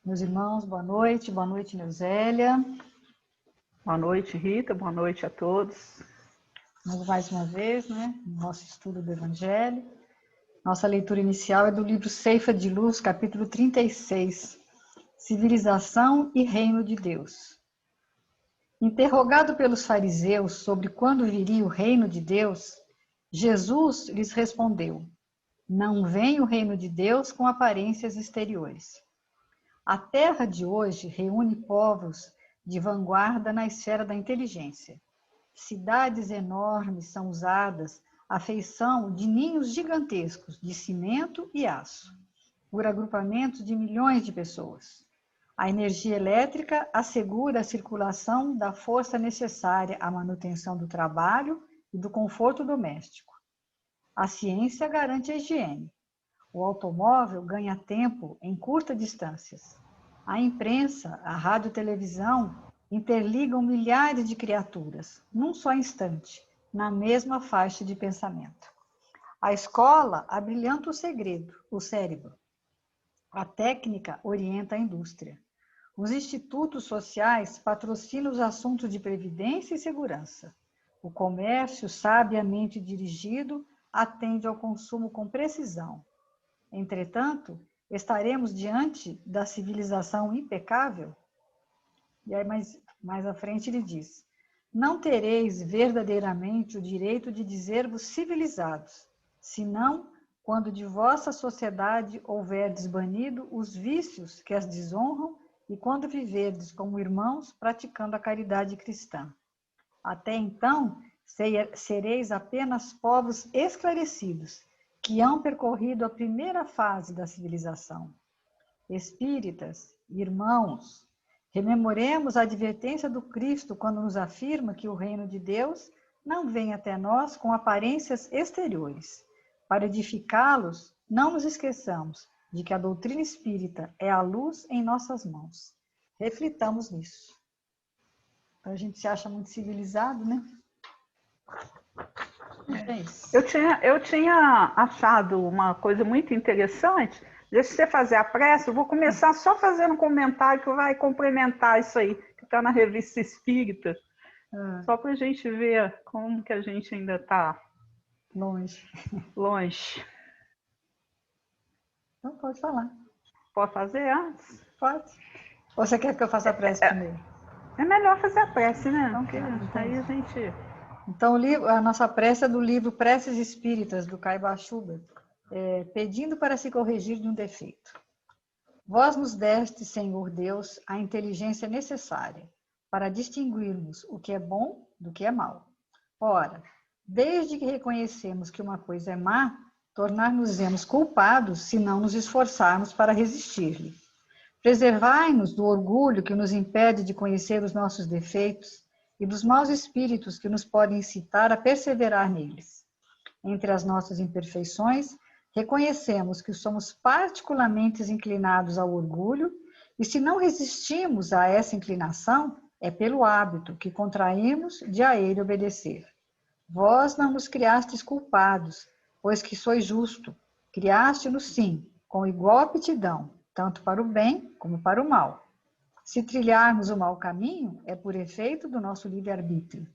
Meus irmãos, boa noite, Neusélia. Boa noite, Rita, boa noite a todos. Vamos mais uma vez, né, no nosso estudo do Evangelho. Nossa leitura inicial é do livro Ceifa de Luz, capítulo 36, Civilização e Reino de Deus. Interrogado pelos fariseus sobre quando viria o reino de Deus, Jesus lhes respondeu: não vem o reino de Deus com aparências exteriores. A Terra de hoje reúne povos de vanguarda na esfera da inteligência. Cidades enormes são usadas à feição de ninhos gigantescos de cimento e aço, por agrupamentos de milhões de pessoas. A energia elétrica assegura a circulação da força necessária à manutenção do trabalho e do conforto doméstico. A ciência garante a higiene. O automóvel ganha tempo em curtas distâncias. A imprensa, a rádio e a televisão interligam milhares de criaturas, num só instante, na mesma faixa de pensamento. A escola abrilhanta o cérebro. A técnica orienta a indústria. Os institutos sociais patrocinam os assuntos de previdência e segurança. O comércio, sabiamente dirigido, atende ao consumo com precisão. Entretanto, estaremos diante da civilização impecável? E aí, mais à frente, ele diz: não tereis verdadeiramente o direito de dizer-vos civilizados, senão quando de vossa sociedade houverdes banido os vícios que as desonram e quando viverdes como irmãos praticando a caridade cristã. Até então, sereis apenas povos esclarecidos, que hão percorrido a primeira fase da civilização. Espíritas, irmãos, rememoremos a advertência do Cristo quando nos afirma que o reino de Deus não vem até nós com aparências exteriores. Para edificá-los, não nos esqueçamos de que a doutrina espírita é a luz em nossas mãos. Reflitamos nisso. Então, a gente se acha muito civilizado, né? É isso. Eu tinha achado uma coisa muito interessante. Deixa você fazer a prece, eu vou começar só fazendo um comentário que vai complementar isso aí, que está na Revista Espírita, só para a gente ver como que a gente ainda está longe. Então, pode falar. Pode fazer antes? Pode. Ou você quer que eu faça a prece primeiro? É melhor fazer a prece, né? Então, porque aí a gente... Então, a nossa prece é do livro Preces Espíritas, do Caiba Schubert, pedindo para se corrigir de um defeito. Vós nos deste, Senhor Deus, a inteligência necessária para distinguirmos o que é bom do que é mal. Ora, desde que reconhecemos que uma coisa é má, tornar-nos-emos culpados se não nos esforçarmos para resistir-lhe. Preservai-nos do orgulho que nos impede de conhecer os nossos defeitos e dos maus espíritos que nos podem incitar a perseverar neles. Entre as nossas imperfeições, reconhecemos que somos particularmente inclinados ao orgulho, e se não resistimos a essa inclinação, é pelo hábito que contraímos de a ele obedecer. Vós não nos criastes culpados, pois que sois justo. Criaste-nos, sim, com igual aptidão, tanto para o bem como para o mal. Se trilharmos o mau caminho, é por efeito do nosso livre-arbítrio.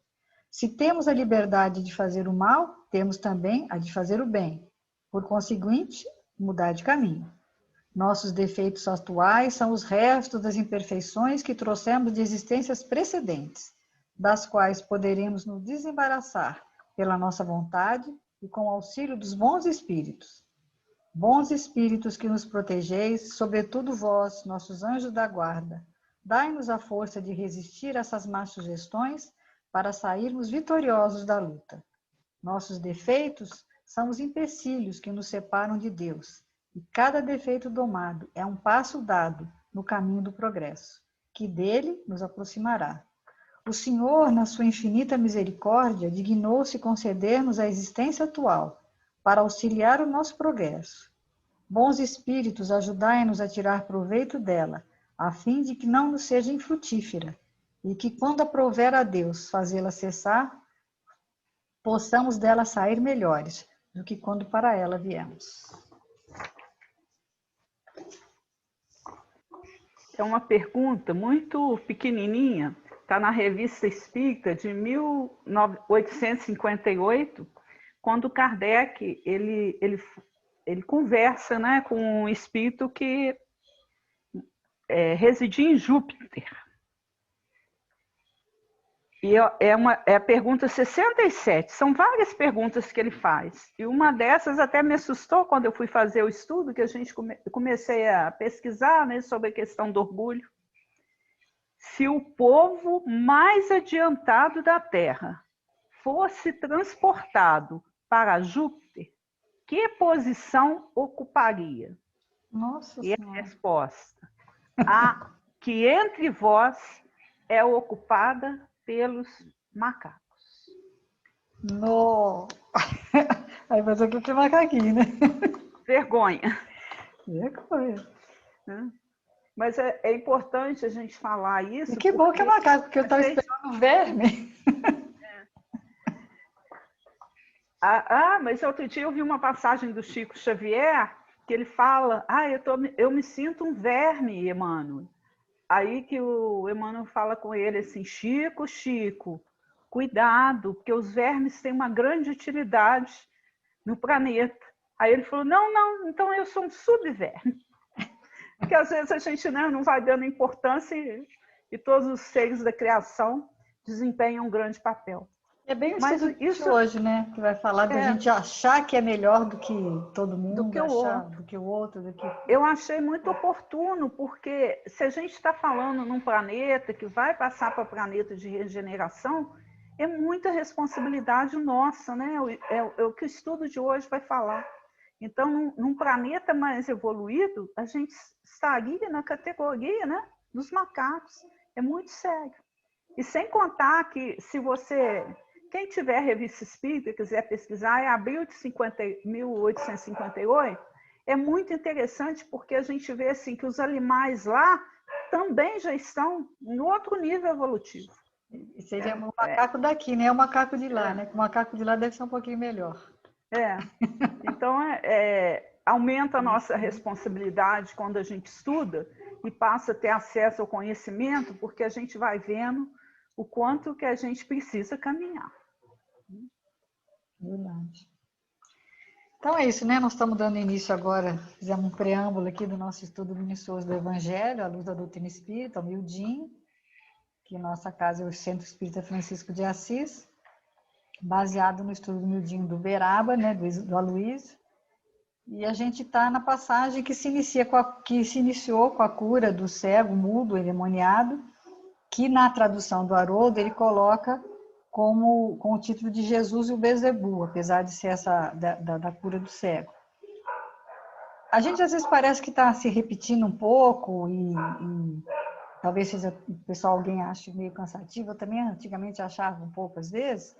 Se temos a liberdade de fazer o mal, temos também a de fazer o bem. Por conseguinte, mudar de caminho. Nossos defeitos atuais são os restos das imperfeições que trouxemos de existências precedentes, das quais poderemos nos desembaraçar pela nossa vontade e com o auxílio dos bons espíritos. Bons espíritos que nos protegeis, sobretudo vós, nossos anjos da guarda, dai-nos a força de resistir a essas más sugestões para sairmos vitoriosos da luta. Nossos defeitos são os empecilhos que nos separam de Deus, e cada defeito domado é um passo dado no caminho do progresso, que dele nos aproximará. O Senhor, na sua infinita misericórdia, dignou-se conceder-nos a existência atual, para auxiliar o nosso progresso. Bons espíritos, ajudai-nos a tirar proveito dela, a fim de que não nos seja infrutífera, e que, quando aprouver a Deus fazê-la cessar, possamos dela sair melhores do que quando para ela viemos. é uma pergunta muito pequenininha, está na Revista Espírita de 1858, quando Kardec ele conversa, né, com um espírito que residia em Júpiter. E é a pergunta 67. São várias perguntas que ele faz. E uma dessas até me assustou quando eu fui fazer o estudo, que comecei a pesquisar, né, sobre a questão do orgulho. Se o povo mais adiantado da Terra fosse transportado para Júpiter, que posição ocuparia? Nossa E a Senhora. resposta: a que entre vós é ocupada pelos macacos. No... Aí vai ser que macaquinho, né? Vergonha. Vergonha. Mas é importante a gente falar isso. E que bom que é macaco, porque eu estava esperando verme. Mas outro dia eu vi uma passagem do Chico Xavier, que ele fala, eu me sinto um verme, Emmanuel. Aí que o Emmanuel fala com ele assim, Chico, cuidado, porque os vermes têm uma grande utilidade no planeta. Aí ele falou, não, então eu sou um subverme. Porque às vezes a gente, né, não vai dando importância e todos os seres da criação desempenham um grande papel. É bem o estudo de hoje, né? Que vai falar da gente achar que é melhor do que todo mundo, do que o outro. Eu achei muito oportuno, porque se a gente está falando num planeta que vai passar para planeta de regeneração, é muita responsabilidade nossa, né? É o que o estudo de hoje vai falar. Então, num planeta mais evoluído, a gente estaria na categoria, né, dos macacos. É muito sério. E sem contar que, quem tiver a Revista Espírita, quiser pesquisar, é abril de 1858, é muito interessante porque a gente vê assim, que os animais lá também já estão em outro nível evolutivo. E seria o macaco daqui, né? O macaco de lá, né? O macaco de lá deve ser um pouquinho melhor. Então, aumenta a nossa responsabilidade quando a gente estuda e passa a ter acesso ao conhecimento, porque a gente vai vendo o quanto que a gente precisa caminhar. Verdade. Então é isso, né? Nós estamos dando início agora, fizemos um preâmbulo aqui do nosso estudo minucioso do Evangelho, à luz da doutrina espírita, humildinho, que nossa casa é o Centro Espírita Francisco de Assis, baseado no estudo humildinho do Beraba, né? Do Aloysio. E a gente está na passagem que se iniciou com a cura do cego, mudo, endemoniado, que na tradução do Haroldo ele coloca com o título de Jesus e o Bezebu, apesar de ser essa da cura do cego. A gente às vezes parece que está se repetindo um pouco e talvez seja o pessoal, alguém ache meio cansativo, eu também antigamente achava um pouco às vezes,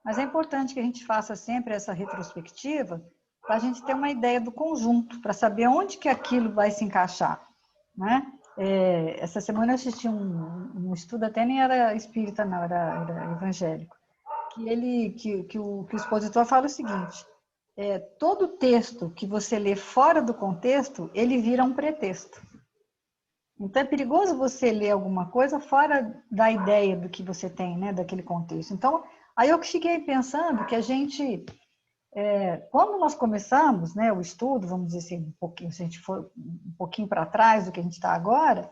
mas é importante que a gente faça sempre essa retrospectiva para a gente ter uma ideia do conjunto, para saber onde que aquilo vai se encaixar, né? Essa semana eu assisti um estudo, até nem era espírita, não, era evangélico, que o expositor fala o seguinte, todo texto que você lê fora do contexto, ele vira um pretexto. Então é perigoso você ler alguma coisa fora da ideia do que você tem, né, daquele contexto. Então, aí eu fiquei pensando que a gente, quando nós começamos, né, o estudo, vamos dizer assim, um pouquinho, se a gente for um pouquinho para trás do que a gente está agora,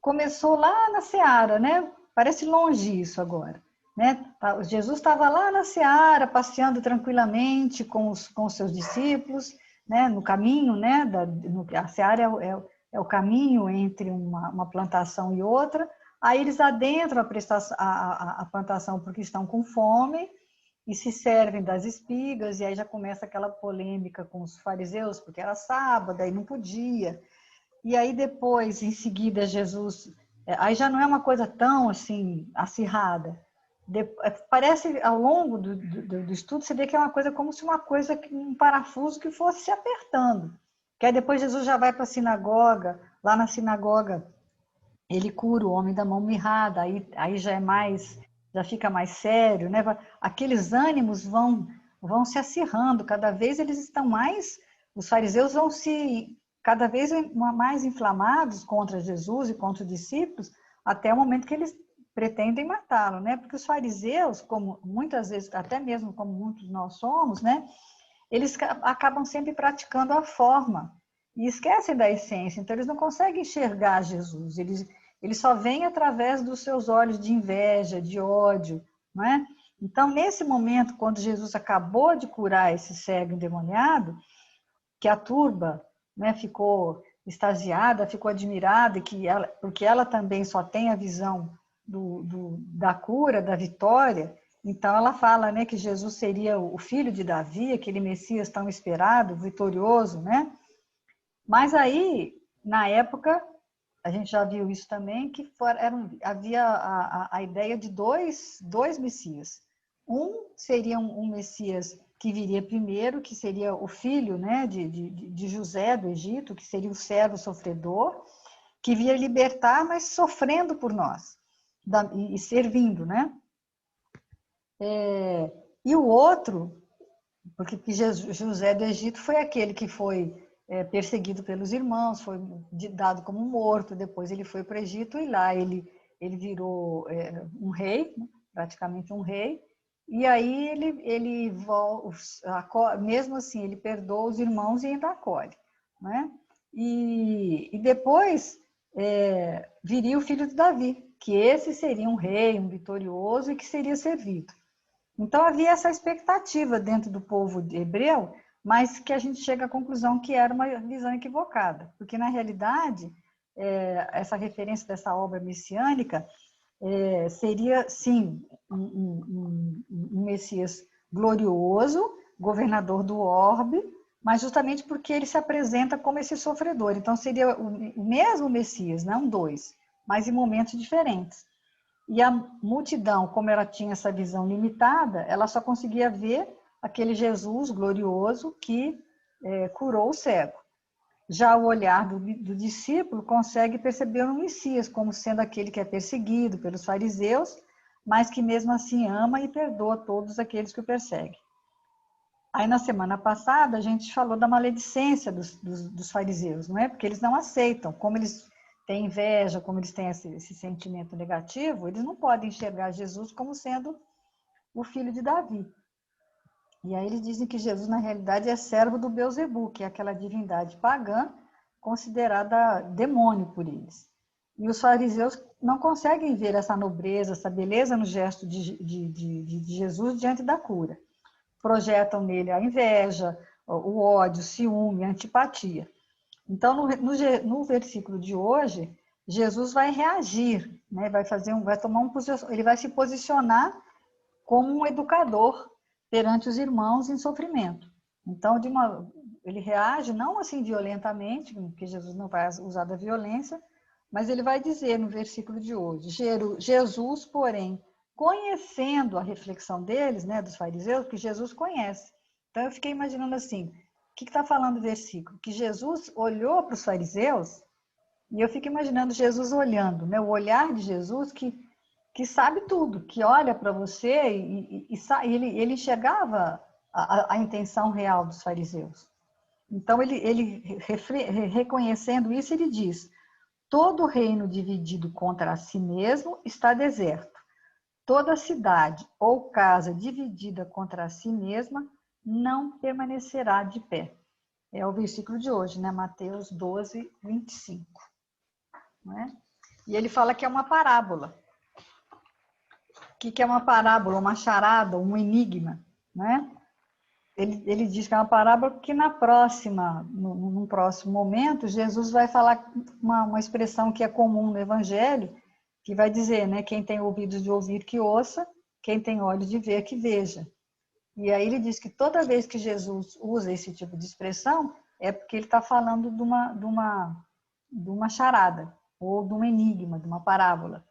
começou lá na Seara, né? Parece longe isso agora, né? Jesus estava lá na Seara, passeando tranquilamente com os seus discípulos, né? No caminho, né? A Seara é o caminho entre uma plantação e outra. Aí eles adentram a plantação porque estão com fome e se servem das espigas, e aí já começa aquela polêmica com os fariseus, porque era sábado, aí não podia. E aí depois, em seguida, Jesus... Aí já não é uma coisa tão, assim, acirrada. Parece, ao longo do estudo, você vê que é uma coisa como se um parafuso que fosse se apertando. Que aí depois Jesus já vai para a sinagoga, lá na sinagoga ele cura o homem da mão mirrada, aí já fica mais sério, né? Aqueles ânimos vão se acirrando, cada vez eles estão mais... Os fariseus vão se cada vez mais inflamados contra Jesus e contra os discípulos, até o momento que eles pretendem matá-lo, né? Porque os fariseus, como muitas vezes, até mesmo como muitos nós somos, né? Eles acabam sempre praticando a forma e esquecem da essência. Então, eles não conseguem enxergar Jesus. Eles só veem através dos seus olhos de inveja, de ódio, não é? Então, nesse momento, quando Jesus acabou de curar esse cego endemoniado, que a turba, né, ficou extasiada, ficou admirada, porque ela também só tem a visão da cura, da vitória. Então ela fala, né, que Jesus seria o filho de Davi, aquele Messias tão esperado, vitorioso, né? Mas aí, na época, a gente já viu isso também, que havia a ideia de dois Messias. Um seria um Messias que viria primeiro, que seria o filho, né, de José do Egito, que seria o servo sofredor, que viria libertar, mas sofrendo por nós, e servindo, né? E o outro, porque José do Egito foi aquele que foi perseguido pelos irmãos, foi dado como morto, depois ele foi para o Egito e lá ele virou um rei, praticamente um rei, e aí ele mesmo assim, ele perdoa os irmãos e ainda acolhe, né? E depois viria o filho de Davi, que esse seria um rei, um vitorioso e que seria servido. Então havia essa expectativa dentro do povo hebreu, mas que a gente chega à conclusão que era uma visão equivocada, porque na realidade essa referência dessa obra messiânica seria sim um Messias glorioso, governador do orbe, mas justamente porque ele se apresenta como esse sofredor. Então seria o mesmo Messias, não dois, mas em momentos diferentes. E a multidão, como ela tinha essa visão limitada, ela só conseguia ver aquele Jesus glorioso que curou o cego. Já o olhar do discípulo consegue perceber o Messias como sendo aquele que é perseguido pelos fariseus, mas que mesmo assim ama e perdoa todos aqueles que o perseguem. Aí na semana passada a gente falou da maledicência dos fariseus, não é? Porque eles não aceitam, como eles têm inveja, como eles têm esse sentimento negativo, eles não podem enxergar Jesus como sendo o filho de Davi. E aí eles dizem que Jesus, na realidade, é servo do Beelzebu, que é aquela divindade pagã considerada demônio por eles. E os fariseus não conseguem ver essa nobreza, essa beleza no gesto de Jesus diante da cura. Projetam nele a inveja, o ódio, o ciúme, a antipatia. Então, no versículo de hoje, Jesus vai reagir, né? Ele vai se posicionar como um educador perante os irmãos em sofrimento. Então, ele reage não assim violentamente, porque Jesus não vai usar da violência, mas ele vai dizer no versículo de hoje, Jesus, porém, conhecendo a reflexão deles, né, dos fariseus, que Jesus conhece. Então, eu fiquei imaginando assim, o que está falando o versículo? Que Jesus olhou para os fariseus, e eu fico imaginando Jesus olhando, né, o olhar de Jesus que sabe tudo, que olha para você e ele enxergava a intenção real dos fariseus. Então, reconhecendo isso, ele diz, todo reino dividido contra si mesmo está deserto. Toda cidade ou casa dividida contra si mesma não permanecerá de pé. É o versículo de hoje, né? Mateus 12, 25. Não é? E ele fala que é uma parábola. O que é uma parábola? Uma charada, um enigma, né? Ele diz que é uma parábola porque num próximo momento, Jesus vai falar uma expressão que é comum no Evangelho, que vai dizer, né, quem tem ouvidos de ouvir que ouça, quem tem olhos de ver que veja. E aí ele diz que toda vez que Jesus usa esse tipo de expressão, é porque ele está falando de uma charada, ou de um enigma, de uma parábola.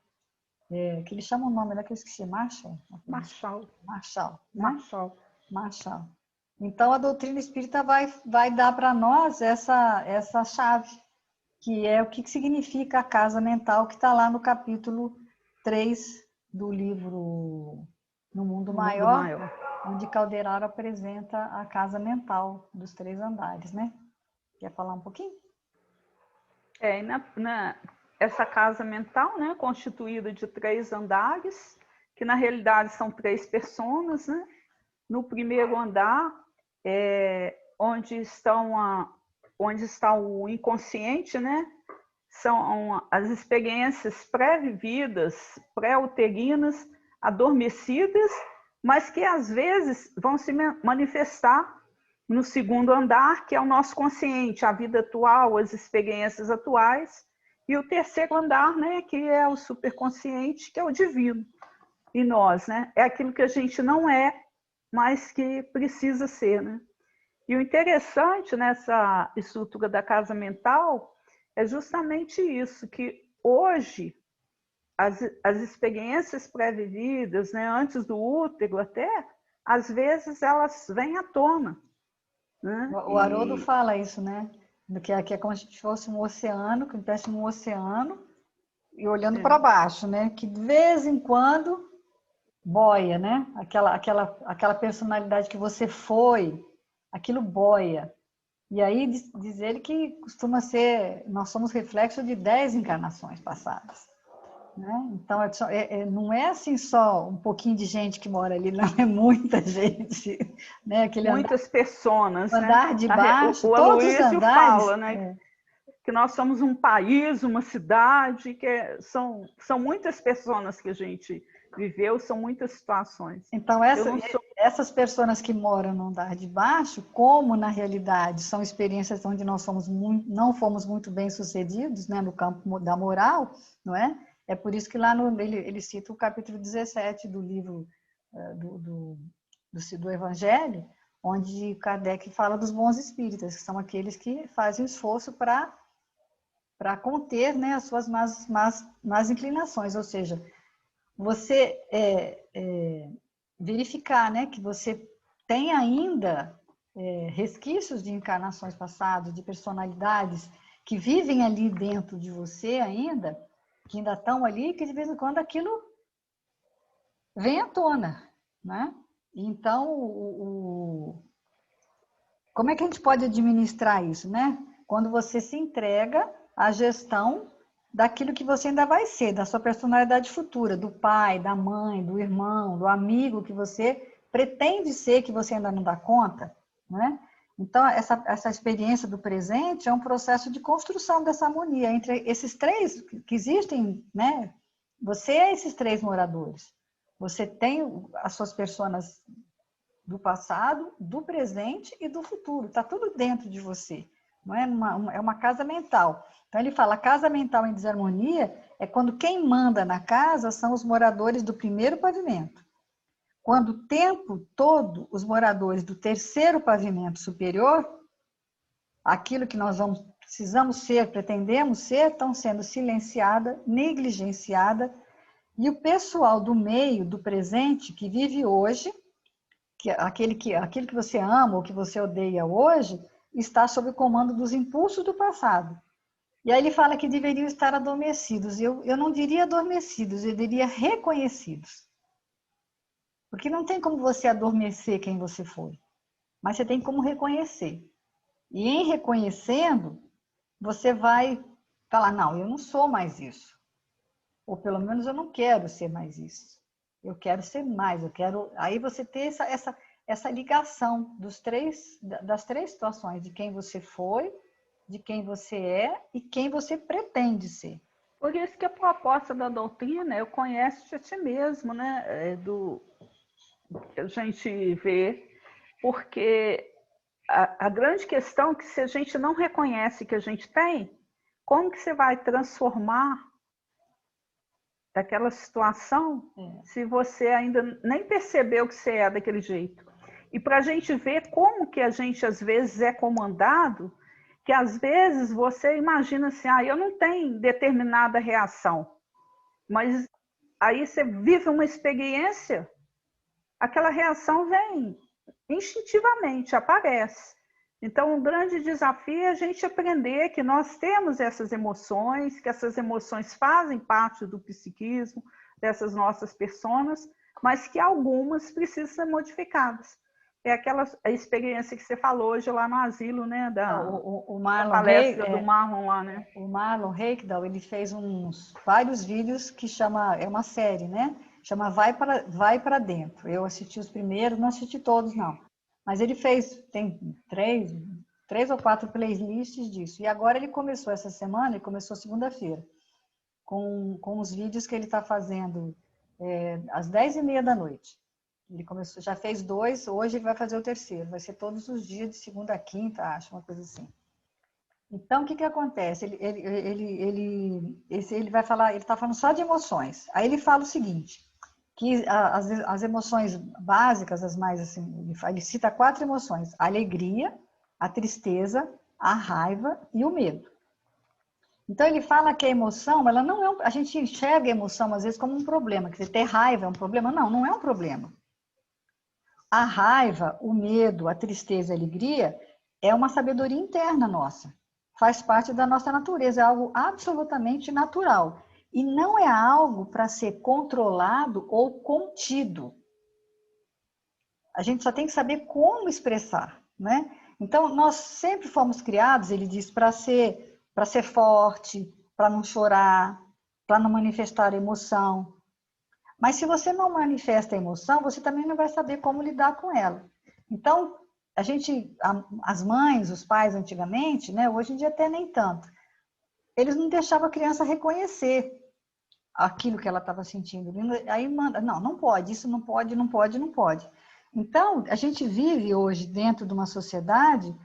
Que ele chama o nome lá que eu esqueci, Marshall? Marshall. Marshall, né? Marshall. Marshall. Então, a doutrina espírita vai dar para nós essa chave, que é o que significa a casa mental, que está lá no capítulo 3 do livro No Mundo Maior, onde Calderaro apresenta a casa mental dos 3 andares, né? Quer falar um pouquinho? Essa casa mental, né, constituída de 3 andares, que na realidade são 3 personas, né? No primeiro andar, onde está o inconsciente, né? São as experiências pré-vividas, pré-uterinas, adormecidas, mas que às vezes vão se manifestar no segundo andar, que é o nosso consciente, a vida atual, as experiências atuais, e o terceiro andar, né, que é o superconsciente, que é o divino. E nós, né, é aquilo que a gente não é, mas que precisa ser, né? E o interessante nessa estrutura da casa mental é justamente isso, que hoje as experiências pré-vividas, né, antes do útero até, às vezes elas vêm à tona. Né? O Haroldo fala isso, né? Que é como se a gente fosse um oceano, que a gente estivesse num oceano e olhando para baixo, né? Que de vez em quando boia, né? Aquela personalidade que você foi, aquilo boia. E aí diz ele que costuma ser, nós somos reflexo de 10 encarnações passadas. Né? Então, não é assim só um pouquinho de gente que mora ali, não, é muita gente. Né? Muitas pessoas, andar né? de baixo, O todos os Aloysio andares. fala, né? Que nós somos um país, uma cidade, são muitas pessoas que a gente viveu, são muitas situações. Então, essas pessoas que moram no andar de baixo, como na realidade são experiências onde nós não fomos muito bem sucedidos, né, no campo da moral, não é? É por isso que lá ele cita o capítulo 17 do livro do Evangelho, onde Kardec fala dos bons espíritas, que são aqueles que fazem esforço para conter, né, as suas más inclinações, ou seja, você verificar, né, que você tem ainda resquícios de encarnações passadas, de personalidades que vivem ali dentro de você ainda, que ainda estão ali, que de vez em quando aquilo vem à tona, né? Então, como é que a gente pode administrar isso, né? Quando você se entrega à gestão daquilo que você ainda vai ser, da sua personalidade futura, do pai, da mãe, do irmão, do amigo que você pretende ser, que você ainda não dá conta, né? Então, essa experiência do presente é um processo de construção dessa harmonia entre esses 3 que existem, né? Você é esses 3 moradores. Você tem as suas personas do passado, do presente e do futuro. Está tudo dentro de você. Não é? É uma casa mental. Então, ele fala, a casa mental em desarmonia é quando quem manda na casa são os moradores do primeiro pavimento. Quando o tempo todo, os moradores do terceiro pavimento superior, aquilo que nós precisamos ser, pretendemos ser, estão sendo silenciada, negligenciada, e o pessoal do meio, do presente, que vive hoje, aquele que você ama ou que você odeia hoje, está sob o comando dos impulsos do passado. E aí ele fala que deveriam estar adormecidos. Eu não diria adormecidos, eu diria reconhecidos. Porque não tem como você adormecer quem você foi, mas você tem como reconhecer. E em reconhecendo, você vai falar, não, eu não sou mais isso. Ou pelo menos eu não quero ser mais isso. Eu quero ser mais, eu quero... Aí você ter essa ligação das 3 situações, de quem você foi, de quem você é e quem você pretende ser. Por isso que a proposta da doutrina é o conhece a ti mesmo, né? Que a gente vê, porque a grande questão é que se a gente não reconhece que a gente tem, como que você vai transformar daquela situação se você ainda nem percebeu que você é daquele jeito? E para a gente ver como que a gente às vezes é comandado, que às vezes você imagina assim, eu não tenho determinada reação, mas aí você vive uma experiência, aquela reação vem instintivamente, aparece. Então, o grande desafio é a gente aprender que nós temos essas emoções, que essas emoções fazem parte do psiquismo, dessas nossas personas, mas que algumas precisam ser modificadas. É aquela experiência que você falou hoje lá no asilo, né? O Da Marlon palestra do Marlon lá, né? O Marlon Reikdal, ele fez vários vídeos que é uma série, né? Chama Vai para Dentro. Eu assisti os primeiros, não assisti todos, não. Mas ele tem três ou quatro playlists disso. E agora ele começou essa semana, ele começou segunda-feira, com os vídeos que ele está fazendo às 10h30 da noite. Ele começou, já fez 2, hoje ele vai fazer o terceiro. Vai ser todos os dias, de segunda a quinta, acho, uma coisa assim. Então, o que acontece? Ele vai falar, ele está falando só de emoções. Aí ele fala o seguinte, que as emoções básicas, as mais assim, ele cita 4 emoções: a alegria, a tristeza, a raiva e o medo. Então, ele fala que a emoção, ela não é a gente enxerga a emoção, às vezes, como um problema. Quer dizer, ter raiva é um problema? Não, não é um problema. A raiva, o medo, a tristeza e a alegria é uma sabedoria interna nossa. Faz parte da nossa natureza, é algo absolutamente natural. E não é algo para ser controlado ou contido. A gente só tem que saber como expressar, né? Então, nós sempre fomos criados, ele diz, para ser forte, para não chorar, para não manifestar emoção. Mas se você não manifesta a emoção, você também não vai saber como lidar com ela. Então, as mães, os pais antigamente, né, hoje em dia até nem tanto, eles não deixavam a criança reconhecer aquilo que ela estava sentindo. Aí manda, não pode, isso não pode, não pode, não pode. Então, a gente vive hoje dentro de uma sociedade,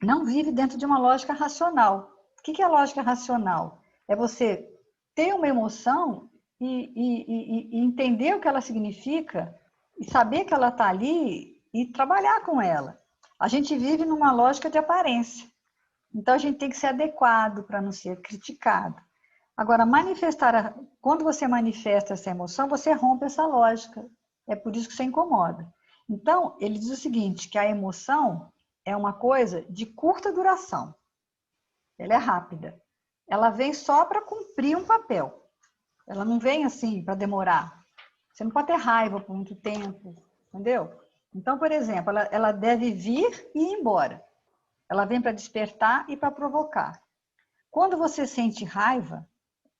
não vive dentro de uma lógica racional. O que é a lógica racional? É você ter uma emoção e entender o que ela significa, e saber que ela está ali e trabalhar com ela. A gente vive numa lógica de aparência. Então, a gente tem que ser adequado para não ser criticado. Agora, quando você manifesta essa emoção, você rompe essa lógica. É por isso que você incomoda. Então, ele diz o seguinte, que a emoção é uma coisa de curta duração. Ela é rápida. Ela vem só para cumprir um papel. Ela não vem assim para demorar. Você não pode ter raiva por muito tempo, entendeu? Então, por exemplo, ela deve vir e ir embora. Ela vem para despertar e para provocar. Quando você sente raiva,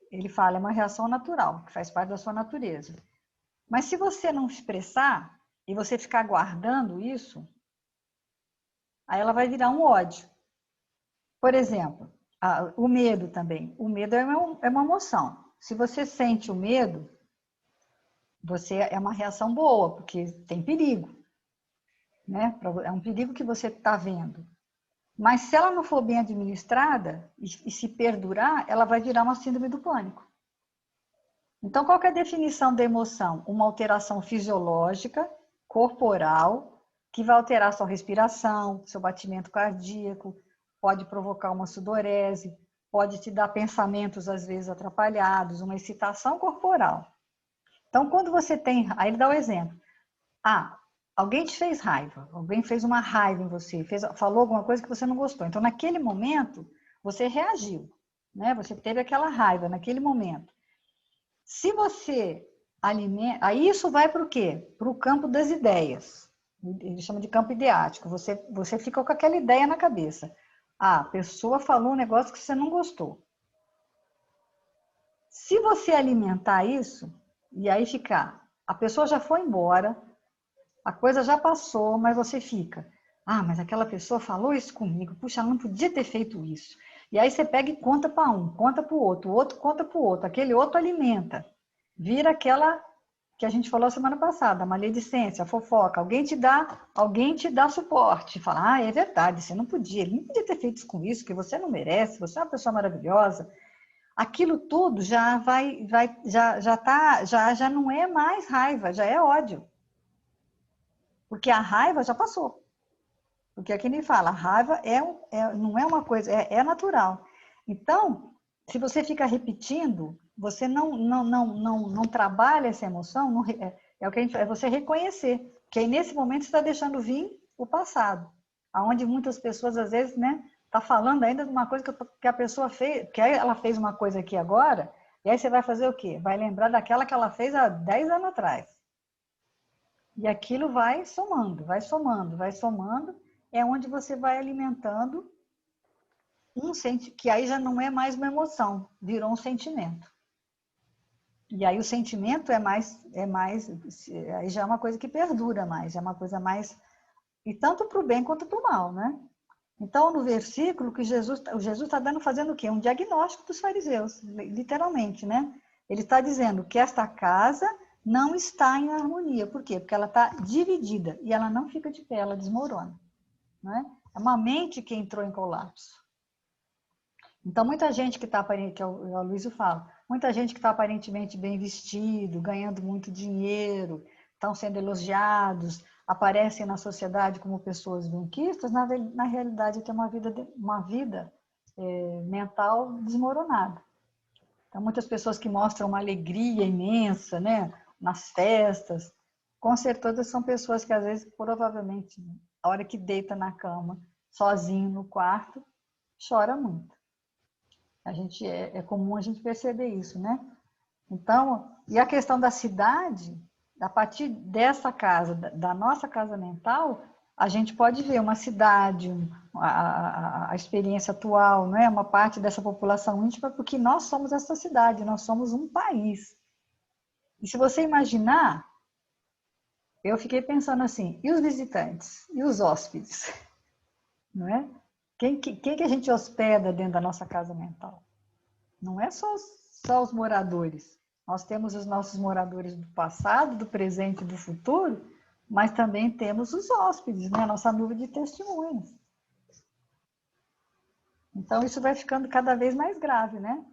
ele fala, é uma reação natural, que faz parte da sua natureza. Mas se você não expressar e você ficar guardando isso, aí ela vai virar um ódio. Por exemplo, o medo também. O medo é uma emoção. Se você sente o medo, é uma reação boa, porque tem perigo, né? É um perigo que você está vendo. Mas se ela não for bem administrada e se perdurar, ela vai virar uma síndrome do pânico. Então, qual que é a definição da emoção? Uma alteração fisiológica, corporal, que vai alterar sua respiração, seu batimento cardíaco, pode provocar uma sudorese, pode te dar pensamentos, às vezes, atrapalhados, uma excitação corporal. Então, quando você tem... Aí ele dá o exemplo. Alguém te fez raiva, alguém fez uma raiva em você, falou alguma coisa que você não gostou. Então, naquele momento, você reagiu, né? Você teve aquela raiva naquele momento. Se você alimenta... Aí isso vai para o quê? Para o campo das ideias. Ele chama de campo ideático. Você fica com aquela ideia na cabeça. A pessoa falou um negócio que você não gostou. Se você alimentar isso, e aí ficar... A pessoa já foi embora, a coisa já passou, mas você fica... mas aquela pessoa falou isso comigo. Puxa, ela não podia ter feito isso. E aí você pega e conta para um, conta para o outro conta para o outro, aquele outro alimenta. Vira aquela que a gente falou semana passada, a maledicência, a fofoca. Alguém te dá suporte. Fala, é verdade, você não podia, ele não podia ter feito isso com isso, que você não merece, você é uma pessoa maravilhosa. Aquilo tudo já já não é mais raiva, já é ódio. Porque a raiva já passou. Porque aqui ele fala, a raiva não é uma coisa, é natural. Então, se você fica repetindo, você não trabalha essa emoção, o que é você reconhecer. Que aí, nesse momento, você está deixando vir o passado. Onde muitas pessoas, às vezes, né, tá falando ainda de uma coisa que a pessoa fez, que ela fez uma coisa aqui agora, e aí você vai fazer o quê? Vai lembrar daquela que ela fez há 10 anos atrás. E aquilo vai somando, vai somando, vai somando. É onde você vai alimentando que aí já não é mais uma emoção, virou um sentimento. E aí o sentimento aí já é uma coisa que perdura mais, é uma coisa mais, e tanto para o bem quanto para o mal, né? Então, no versículo que Jesus está fazendo o quê? Um diagnóstico dos fariseus, literalmente, né? Ele está dizendo que esta casa não está em harmonia. Por quê? Porque ela está dividida e ela não fica de pé, ela desmorona, né? É uma mente que entrou em colapso. Então, muita gente que está, que é o Luísio fala, muita gente que está aparentemente bem vestido, ganhando muito dinheiro, estão sendo elogiados, aparecem na sociedade como pessoas benquistas, na realidade tem uma vida mental desmoronada. Então, muitas pessoas que mostram uma alegria imensa, né, nas festas, com certeza são pessoas que às vezes, provavelmente, a hora que deita na cama, sozinho no quarto, chora muito. É comum a gente perceber isso, né? Então, e a questão da cidade, a partir dessa casa, da nossa casa mental, a gente pode ver uma cidade, a experiência atual, não é? Uma parte dessa população íntima, porque nós somos essa cidade, nós somos um país. E se você imaginar, eu fiquei pensando assim, e os visitantes? E os hóspedes? Não é? Quem que a gente hospeda dentro da nossa casa mental? Não é só os moradores. Nós temos os nossos moradores do passado, do presente e do futuro, mas também temos os hóspedes, né? A nossa nuvem de testemunhas. Então, isso vai ficando cada vez mais grave, né?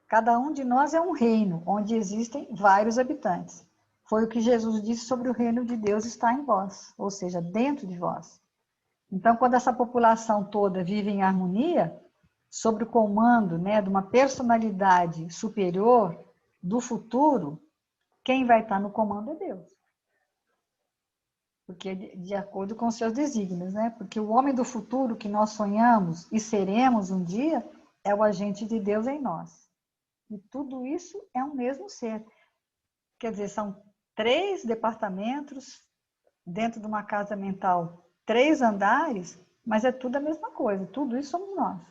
Cada um de nós é um reino, onde existem vários habitantes. Foi o que Jesus disse sobre o reino de Deus está em vós, ou seja, dentro de vós. Então, quando essa população toda vive em harmonia, sob o comando, né, de uma personalidade superior do futuro, quem vai estar no comando é Deus. Porque de acordo com os seus desígnios, né? Porque o homem do futuro que nós sonhamos e seremos um dia é o agente de Deus em nós. E tudo isso é um mesmo ser. Quer dizer, são 3 departamentos dentro de uma casa mental, 3 andares, mas é tudo a mesma coisa. Tudo isso somos nós,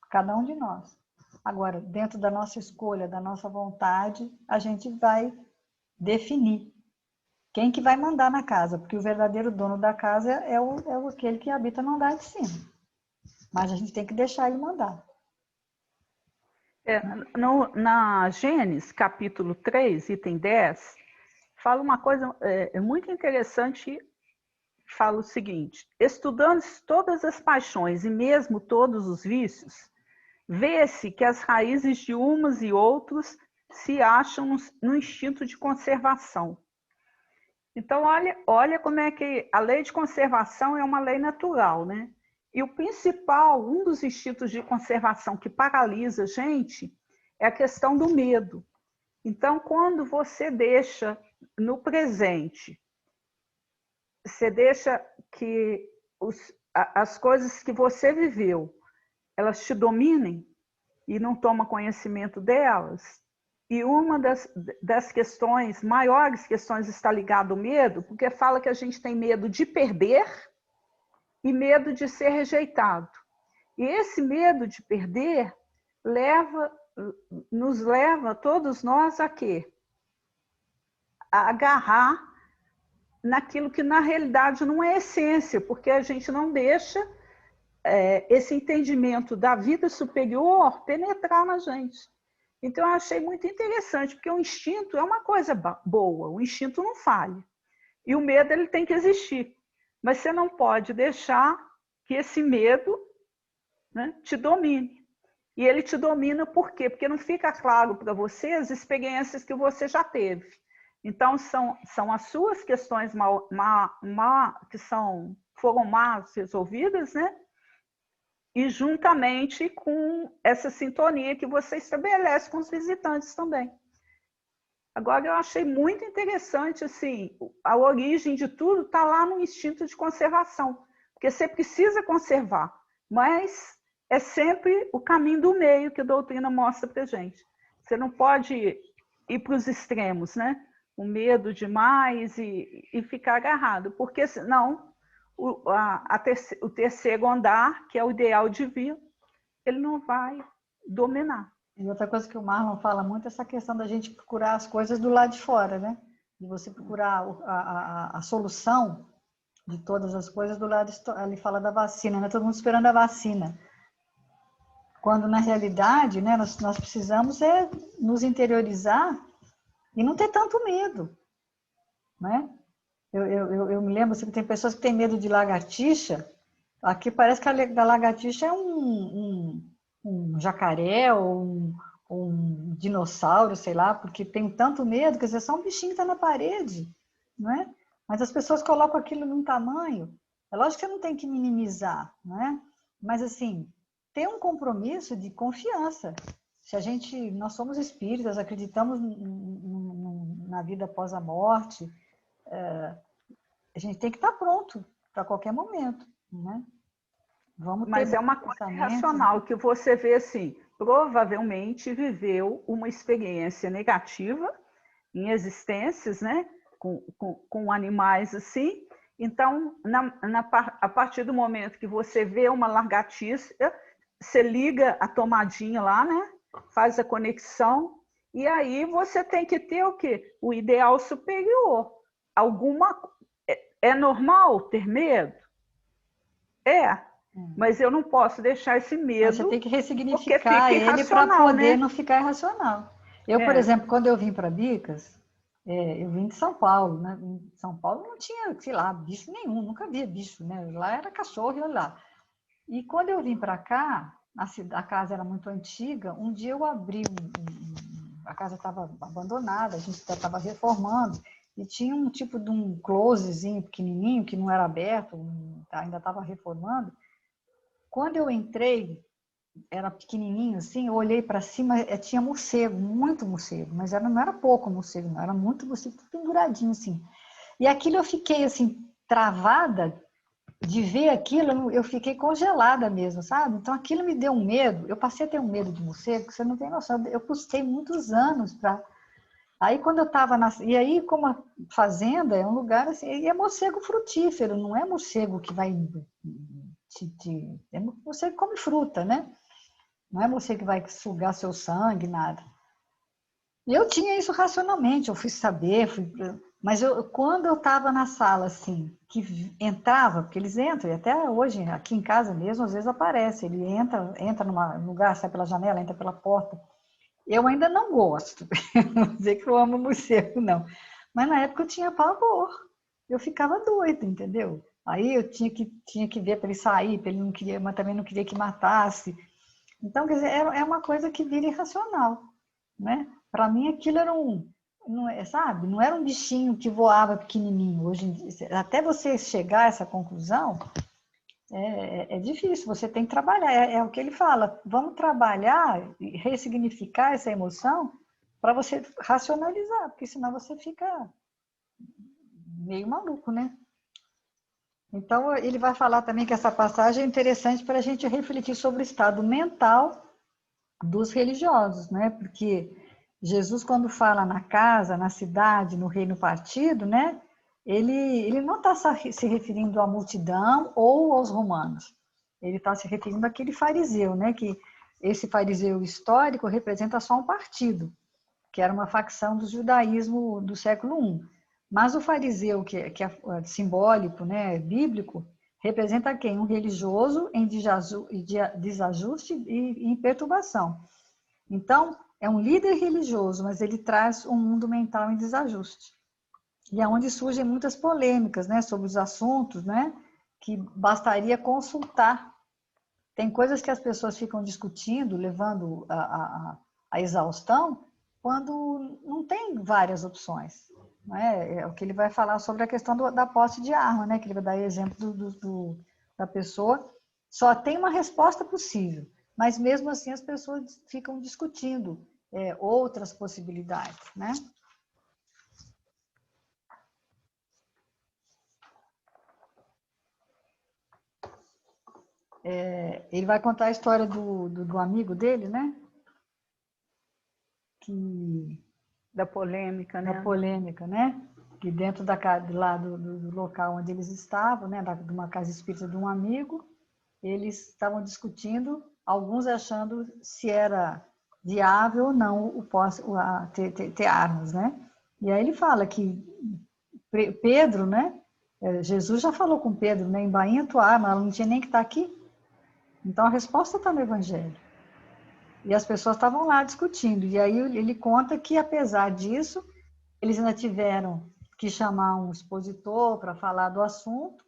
cada um de nós. Agora, dentro da nossa escolha, da nossa vontade, a gente vai definir quem que vai mandar na casa, porque o verdadeiro dono da casa é aquele que habita no andar de cima. Mas a gente tem que deixar ele mandar. Na Gênesis, capítulo 3, item 10, fala uma coisa muito interessante, fala o seguinte: estudando todas as paixões e mesmo todos os vícios, vê-se que as raízes de umas e outros se acham no instinto de conservação. Então, olha como é que a lei de conservação é uma lei natural, né? E o principal, um dos instintos de conservação que paralisa a gente é a questão do medo. Então, quando você deixa no presente, você deixa que as coisas que você viveu, elas te dominem e não toma conhecimento delas, e uma das questões, maiores questões, está ligada ao medo, porque fala que a gente tem medo de perder e medo de ser rejeitado. E esse medo de perder nos leva, todos nós, a quê? A agarrar naquilo que na realidade não é essência, porque a gente não deixa esse entendimento da vida superior penetrar na gente. Então, eu achei muito interessante, porque o instinto é uma coisa boa, o instinto não falha. E o medo ele tem que existir. Mas você não pode deixar que esse medo, né, te domine. E ele te domina por quê? Porque não fica claro para você as experiências que você já teve. Então, são as suas questões que foram mal resolvidas, né? E juntamente com essa sintonia que você estabelece com os visitantes também. Agora, eu achei muito interessante, assim, a origem de tudo está lá no instinto de conservação, porque você precisa conservar, mas é sempre o caminho do meio que a doutrina mostra para a gente. Você não pode ir para os extremos, né? com medo demais e ficar agarrado, porque senão o terceiro andar, que é o ideal divino, ele não vai dominar. E outra coisa que o Marlon fala muito é essa questão da gente procurar as coisas do lado de fora, né? De você procurar a solução de todas as coisas do lado, ele fala da vacina, né? Todo mundo esperando a vacina. Quando, na realidade, né, nós precisamos nos interiorizar e não ter tanto medo, né? Eu me lembro assim, que tem pessoas que têm medo de lagartixa. Aqui parece que a lagartixa é um jacaré ou um dinossauro, sei lá, porque tem tanto medo, quer dizer, é só um bichinho que está na parede, não é? Mas as pessoas colocam aquilo num tamanho. É lógico que você não tem que minimizar, não é? Mas, assim, ter um compromisso de confiança. Nós somos espíritas, acreditamos na vida após a morte, a gente tem que estar pronto para qualquer momento, né? Vamos ter Mas é uma coisa pensamentos. irracional, que você vê assim, provavelmente viveu uma experiência negativa em existências, né? Com animais assim. Então, a partir do momento que você vê uma lagartixa, você liga a tomadinha lá, né? Faz a conexão, e aí você tem que ter o quê? O ideal superior. É normal ter medo? Mas eu não posso deixar esse Mas você medo, tem que porque ressignificar fica ele para irracional, poder né? não ficar irracional. Eu, por exemplo, quando eu vim para Bicas, eu vim de São Paulo, né? Em São Paulo não tinha, sei lá, bicho nenhum, nunca via bicho, né? Lá era cachorro e olha lá. E quando eu vim para cá, a casa era muito antiga, um dia eu abri, a casa estava abandonada, a gente estava reformando, e tinha um tipo de um closezinho pequenininho, que não era aberto, ainda estava reformando. Quando eu entrei, era pequenininho assim, eu olhei para cima, tinha morcego, muito morcego, mas não era pouco morcego, não, era muito morcego, tudo penduradinho assim. E aquilo eu fiquei assim, travada de ver aquilo, eu fiquei congelada mesmo, sabe? Então aquilo me deu um medo, eu passei a ter um medo de morcego, que você não tem noção, eu custei muitos anos para... Aí quando eu estava E aí, como a fazenda é um lugar assim, e é morcego frutífero, não é morcego que vai... É morcego que come fruta, né? Não é você que vai sugar seu sangue, nada. E eu tinha isso racionalmente, eu fui saber, mas quando eu estava na sala, assim, que entrava, porque eles entram, e até hoje, aqui em casa mesmo, às vezes aparece, ele entra num lugar, sai pela janela, entra pela porta. Eu ainda não gosto, não vou dizer que eu amo morcego, não. Mas na época eu tinha pavor, eu ficava doida, entendeu? Aí eu tinha que ver para ele sair, para ele não queria, mas também não queria que matasse. Então, quer dizer, é uma coisa que vira irracional, né? Para mim, aquilo era sabe? Não era um bichinho que voava pequenininho. Hoje em dia, até você chegar a essa conclusão, é difícil. Você tem que trabalhar. É o que ele fala. Vamos trabalhar e ressignificar essa emoção para você racionalizar, porque senão você fica meio maluco, né? Então, ele vai falar também que essa passagem é interessante para a gente refletir sobre o estado mental dos religiosos, né? Porque Jesus, quando fala na casa, na cidade, no reino partido, né? Ele não está se referindo à multidão ou aos romanos. Ele está se referindo àquele fariseu, né? Que esse fariseu histórico representa só um partido, que era uma facção do judaísmo do século I. Mas o fariseu, que é simbólico, né, bíblico, representa quem? Um religioso em desajuste e em perturbação. Então, é um líder religioso, mas ele traz um mundo mental em desajuste. E é onde surgem muitas polêmicas, né, sobre os assuntos, né, que bastaria consultar. Tem coisas que as pessoas ficam discutindo, levando a exaustão, quando não tem várias opções. Né? É o que ele vai falar sobre a questão da posse de arma, né? Que ele vai dar exemplo da pessoa. Só tem uma resposta possível, mas mesmo assim as pessoas ficam discutindo outras possibilidades. Né? Ele vai contar a história do amigo dele, né? Que Da polêmica, né? Da polêmica, né? Que dentro lá do local onde eles estavam, né? De uma casa espírita de um amigo, eles estavam discutindo, alguns achando se era viável ou não ter armas, né? E aí ele fala que Pedro, né? Jesus já falou com Pedro, né? Embainha tua arma, ela não tinha nem que estar aqui. Então a resposta está no Evangelho. E as pessoas estavam lá discutindo. E aí ele conta que, apesar disso, eles ainda tiveram que chamar um expositor para falar do assunto.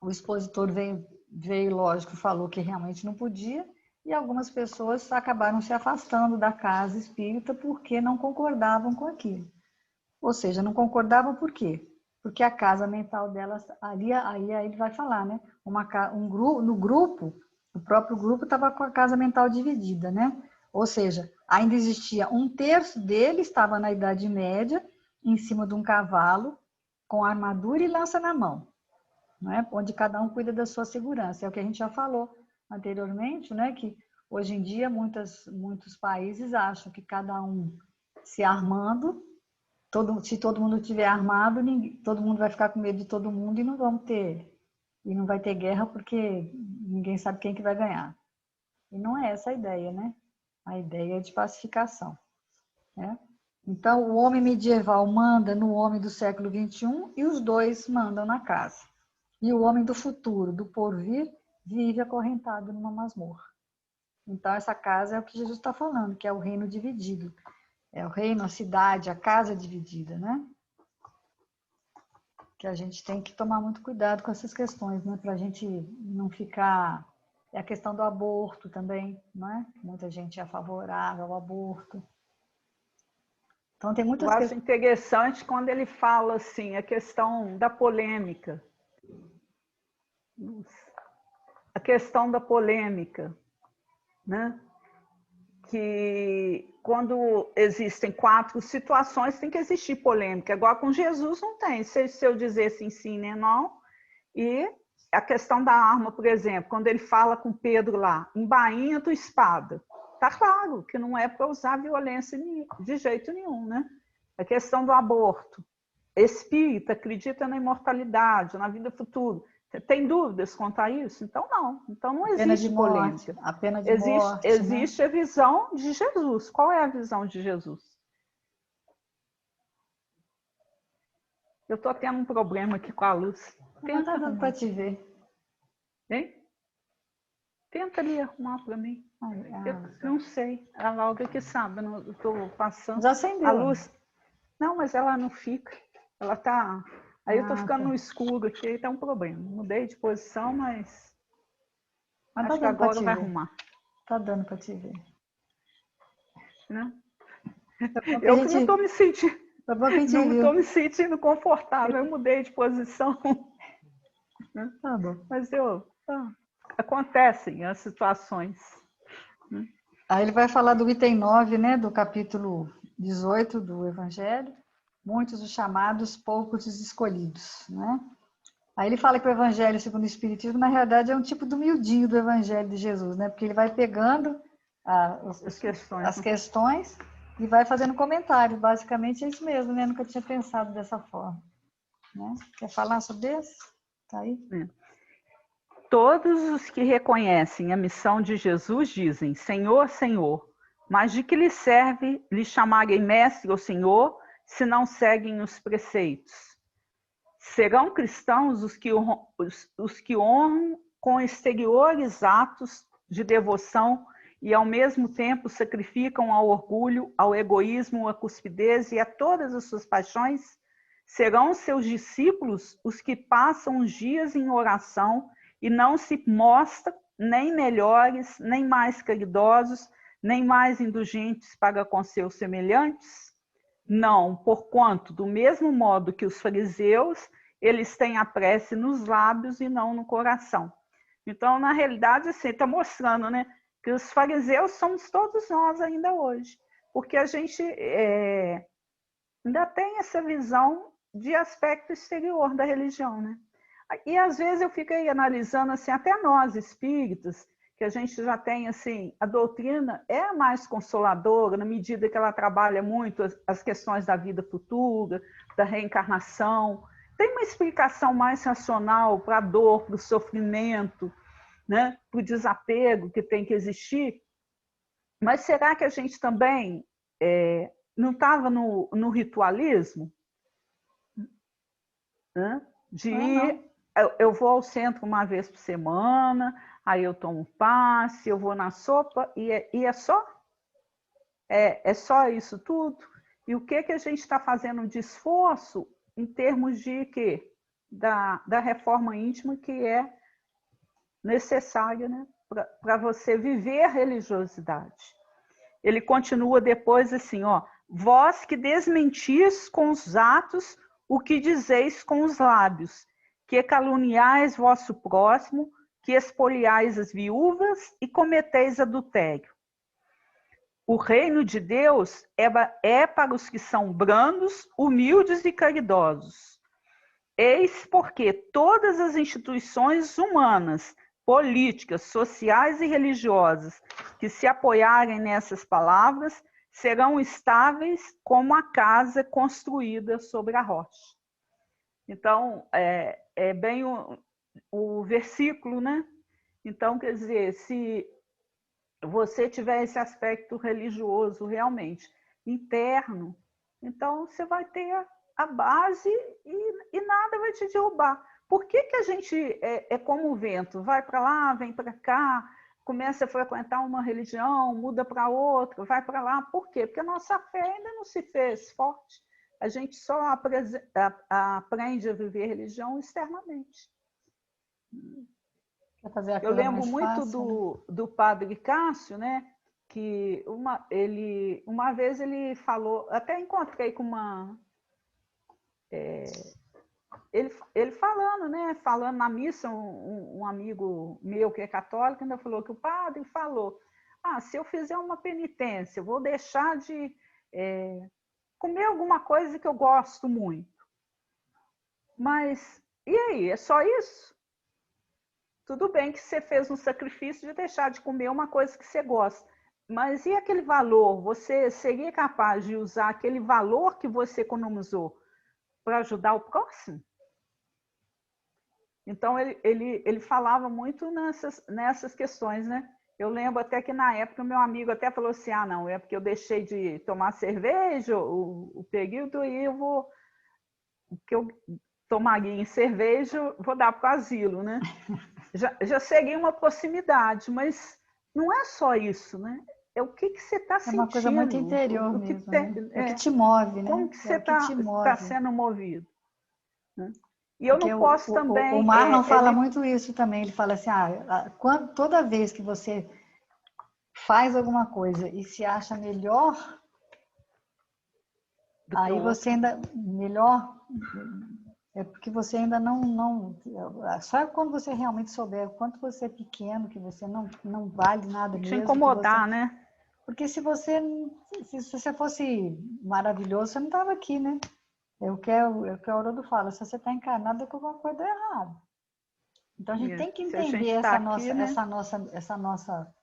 O expositor veio, lógico, falou que realmente não podia. E algumas pessoas acabaram se afastando da casa espírita porque não concordavam com aquilo. Ou seja, não concordavam por quê? Porque a casa mental delas, aí ele vai falar, né? No grupo, o próprio grupo estava com a casa mental dividida, né? Ou seja, ainda existia um terço dele, estava na Idade Média, em cima de um cavalo, com armadura e lança na mão, né? Onde cada um cuida da sua segurança. É o que a gente já falou anteriormente, né? Que hoje em dia muitos países acham que cada um se armando, se todo mundo estiver armado, todo mundo vai ficar com medo de todo mundo e não vai ter guerra porque ninguém sabe quem que vai ganhar. E não é essa a ideia, né? A ideia é de pacificação, né? Então, o homem medieval manda no homem do século XXI e os dois mandam na casa. E o homem do futuro, do porvir, vive acorrentado numa masmorra. Então, essa casa é o que Jesus está falando, que é o reino dividido. É o reino, a cidade, a casa dividida, né? Que a gente tem que tomar muito cuidado com essas questões, né? Para a gente não ficar... É a questão do aborto também, não é? Muita gente é favorável ao aborto. Então, tem muitas Eu acho interessante quando ele fala assim, a questão da polêmica. A questão da polêmica, né? Que quando existem 4 situações, tem que existir polêmica. Agora, com Jesus não tem. Se eu dissesse sim, nem não. E a questão da arma, por exemplo, quando ele fala com Pedro lá, embainha tua espada. Tá claro que não é para usar violência de jeito nenhum, né? A questão do aborto. Espírita acredita na imortalidade, na vida futura. Tem dúvidas quanto a isso? Então, não. Então, não existe polêmica. A pena de morte, existe, né? a visão de Jesus. Qual é a visão de Jesus? Eu estou tendo um problema aqui com a luz. Não está dando para te ver. Hein? Tenta ali arrumar para mim. Eu não sei. A Laura que sabe. Eu estou passando. Já acendeu. A luz... Não, mas ela não fica. Ela está... Aí eu estou ficando no escuro aqui, está um problema. Mudei de posição, mas acho que agora vai arrumar. Está dando para te ver. Né? Eu que não estou me sentindo... Não estou me sentindo confortável. Eu mudei de posição. Tá bom. Mas acontecem as situações. Aí ele vai falar do item 9, né, do capítulo 18 do Evangelho. Muitos os chamados, poucos os escolhidos, né? Aí ele fala que o Evangelho segundo o Espiritismo, na realidade, é um tipo do miudinho do Evangelho de Jesus, né? Porque ele vai pegando as questões e vai fazendo comentário. Basicamente é isso mesmo, né? Eu nunca tinha pensado dessa forma. Né? Quer falar sobre isso? Tá aí? Todos os que reconhecem a missão de Jesus dizem, Senhor, Senhor, mas de que lhe serve lhe chamarem mestre ou senhor, se não seguem os preceitos? Serão cristãos os que honram com exteriores atos de devoção e ao mesmo tempo sacrificam ao orgulho, ao egoísmo, à cuspidez e a todas as suas paixões? Serão seus discípulos os que passam os dias em oração e não se mostram nem melhores, nem mais caridosos, nem mais indulgentes para com seus semelhantes? Não, porquanto, do mesmo modo que os fariseus, eles têm a prece nos lábios e não no coração. Então, na realidade, assim, está mostrando, né, que os fariseus somos todos nós ainda hoje, porque a gente ainda tem essa visão de aspecto exterior da religião, né? E às vezes eu fico aí analisando assim, até nós espíritas, que a gente já tem, assim, a doutrina é mais consoladora na medida que ela trabalha muito as questões da vida futura, da reencarnação. Tem uma explicação mais racional para a dor, para o sofrimento, né? Para o desapego que tem que existir. Mas será que a gente também não estava no ritualismo? Né? De ir, eu vou ao centro uma vez por semana, aí eu tomo um passe, eu vou na sopa, e é só? É só isso tudo? E o que a gente está fazendo de esforço em termos de quê? Da reforma íntima que é necessária, né? Para você viver a religiosidade. Ele continua depois assim, ó, vós que desmentis com os atos o que dizeis com os lábios, que caluniais vosso próximo, que expoliais as viúvas e cometeis adultério. O reino de Deus é para os que são brandos, humildes e caridosos. Eis porque todas as instituições humanas, políticas, sociais e religiosas que se apoiarem nessas palavras serão estáveis como a casa construída sobre a rocha. Então, é bem o versículo, né? Então, quer dizer, se você tiver esse aspecto religioso realmente interno, então você vai ter a base e nada vai te derrubar. Por que a gente é como o vento? Vai para lá, vem para cá, começa a frequentar uma religião, muda para outra, vai para lá. Por quê? Porque a nossa fé ainda não se fez forte. A gente só aprende a viver religião externamente. Quer fazer a Eu coisa lembro mais muito fácil, do padre Cássio, né? Que uma vez ele falou, até encontrei com uma... Ele falando, né? Falando na missa, um amigo meu que é católico ainda falou que o padre falou, se eu fizer uma penitência, eu vou deixar de comer alguma coisa que eu gosto muito. Mas, e aí? É só isso? Tudo bem que você fez um sacrifício de deixar de comer uma coisa que você gosta. Mas e aquele valor? Você seria capaz de usar aquele valor que você economizou para ajudar o próximo? Então, ele falava muito nessas questões, né? Eu lembro até que na época meu amigo até falou assim, não, é porque eu deixei de tomar cerveja, o período, e eu vou... O que eu tomaria em cerveja, vou dar para o asilo, né? Já seria uma proximidade, mas não é só isso, né? É o que você está é uma coisa muito sentindo, interior o que mesmo, né? É o que te move, como né? que você É o que te está move. sendo movido. Né? E eu Porque não posso o também... Marlon fala muito isso também. Ele fala assim, toda vez que você faz alguma coisa e se acha melhor, aí você ainda melhor é porque você ainda não só quando você realmente souber o quanto você é pequeno, que você não vale nada te mesmo, que você incomodar, né? porque se você fosse maravilhoso, você não estava aqui, né? É o que o Haroldo fala, se você está encarnado é que alguma coisa é errada. Então a gente tem que Se a gente entender está aqui, né? essa nossa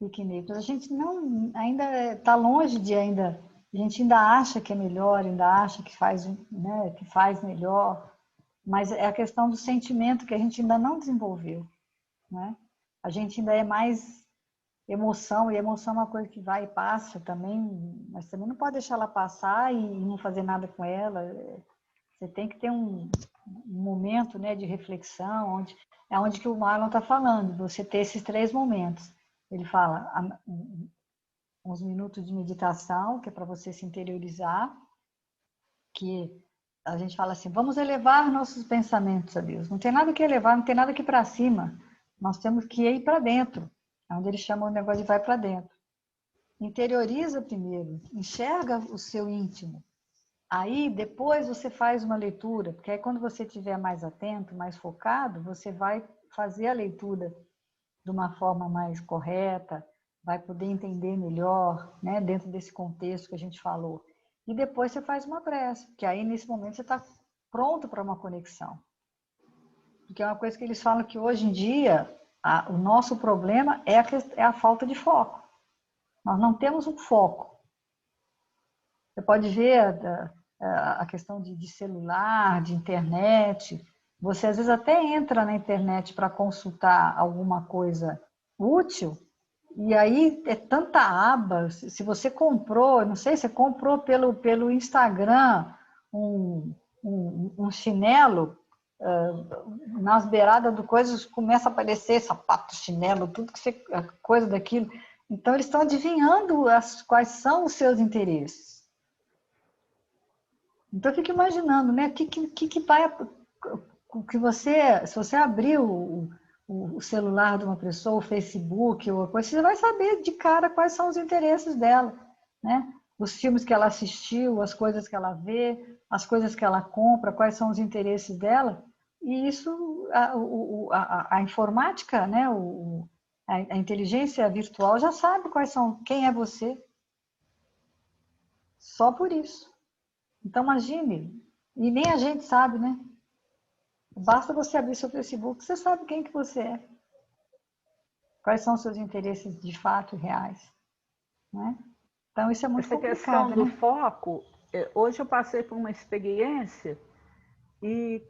pequenez. A gente não ainda está longe de ainda, a gente ainda acha que é melhor, ainda acha que faz, né, que faz melhor, mas é a questão do sentimento que a gente ainda não desenvolveu, né? A gente ainda é mais emoção, e emoção é uma coisa que vai e passa também, mas também não pode deixar ela passar e não fazer nada com ela. Você tem que ter um momento, né, de reflexão, onde que o Marlon está falando, você ter esses 3 momentos. Ele fala uns minutos de meditação, que é para você se interiorizar, que a gente fala assim, vamos elevar nossos pensamentos a Deus. Não tem nada que elevar, não tem nada que ir para cima. Nós temos que ir para dentro, onde ele chama o negócio de vai para dentro. Interioriza primeiro, enxerga o seu íntimo. Aí, depois você faz uma leitura, porque aí quando você estiver mais atento, mais focado, você vai fazer a leitura de uma forma mais correta, vai poder entender melhor, né, dentro desse contexto que a gente falou. E depois você faz uma prece, porque aí nesse momento você está pronto para uma conexão. Porque é uma coisa que eles falam que hoje em dia O nosso problema é a falta de foco. Nós não temos um foco. Você pode ver a questão de celular, de internet. Você às vezes até entra na internet para consultar alguma coisa útil, e aí é tanta aba. Se você comprou, não sei, você comprou pelo Instagram um chinelo, nas beiradas do coisas começa a aparecer sapato, chinelo, tudo que você, coisa daquilo. Então eles estão adivinhando quais são os seus interesses. Então eu fico imaginando, né? Que vai, que você, se você abrir o celular de uma pessoa, o Facebook, ou coisa, você vai saber de cara quais são os interesses dela, né? Os filmes que ela assistiu, as coisas que ela vê, as coisas que ela compra, quais são os interesses dela. E isso, a informática, né? A inteligência virtual já sabe quais são, quem é você. Só por isso. Então, imagine, e nem a gente sabe, né? Basta você abrir seu Facebook, você sabe quem que você é. Quais são os seus interesses de fato reais, né? Então, isso é muito complicado, essa questão do né? foco, hoje eu passei por uma experiência e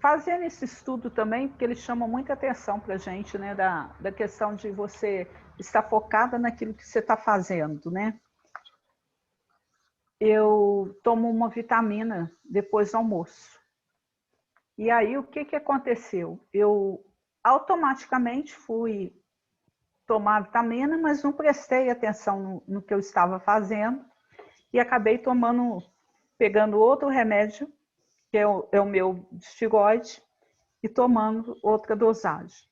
fazendo esse estudo também, porque eles chamam muita atenção para a gente, né? Da questão de você estar focada naquilo que você está fazendo, né? Eu tomo uma vitamina depois do almoço. E aí, o que aconteceu? Eu automaticamente fui tomar vitamina, mas não prestei atenção no que eu estava fazendo e acabei pegando outro remédio, que é o meu tireoide, e tomando outra dosagem.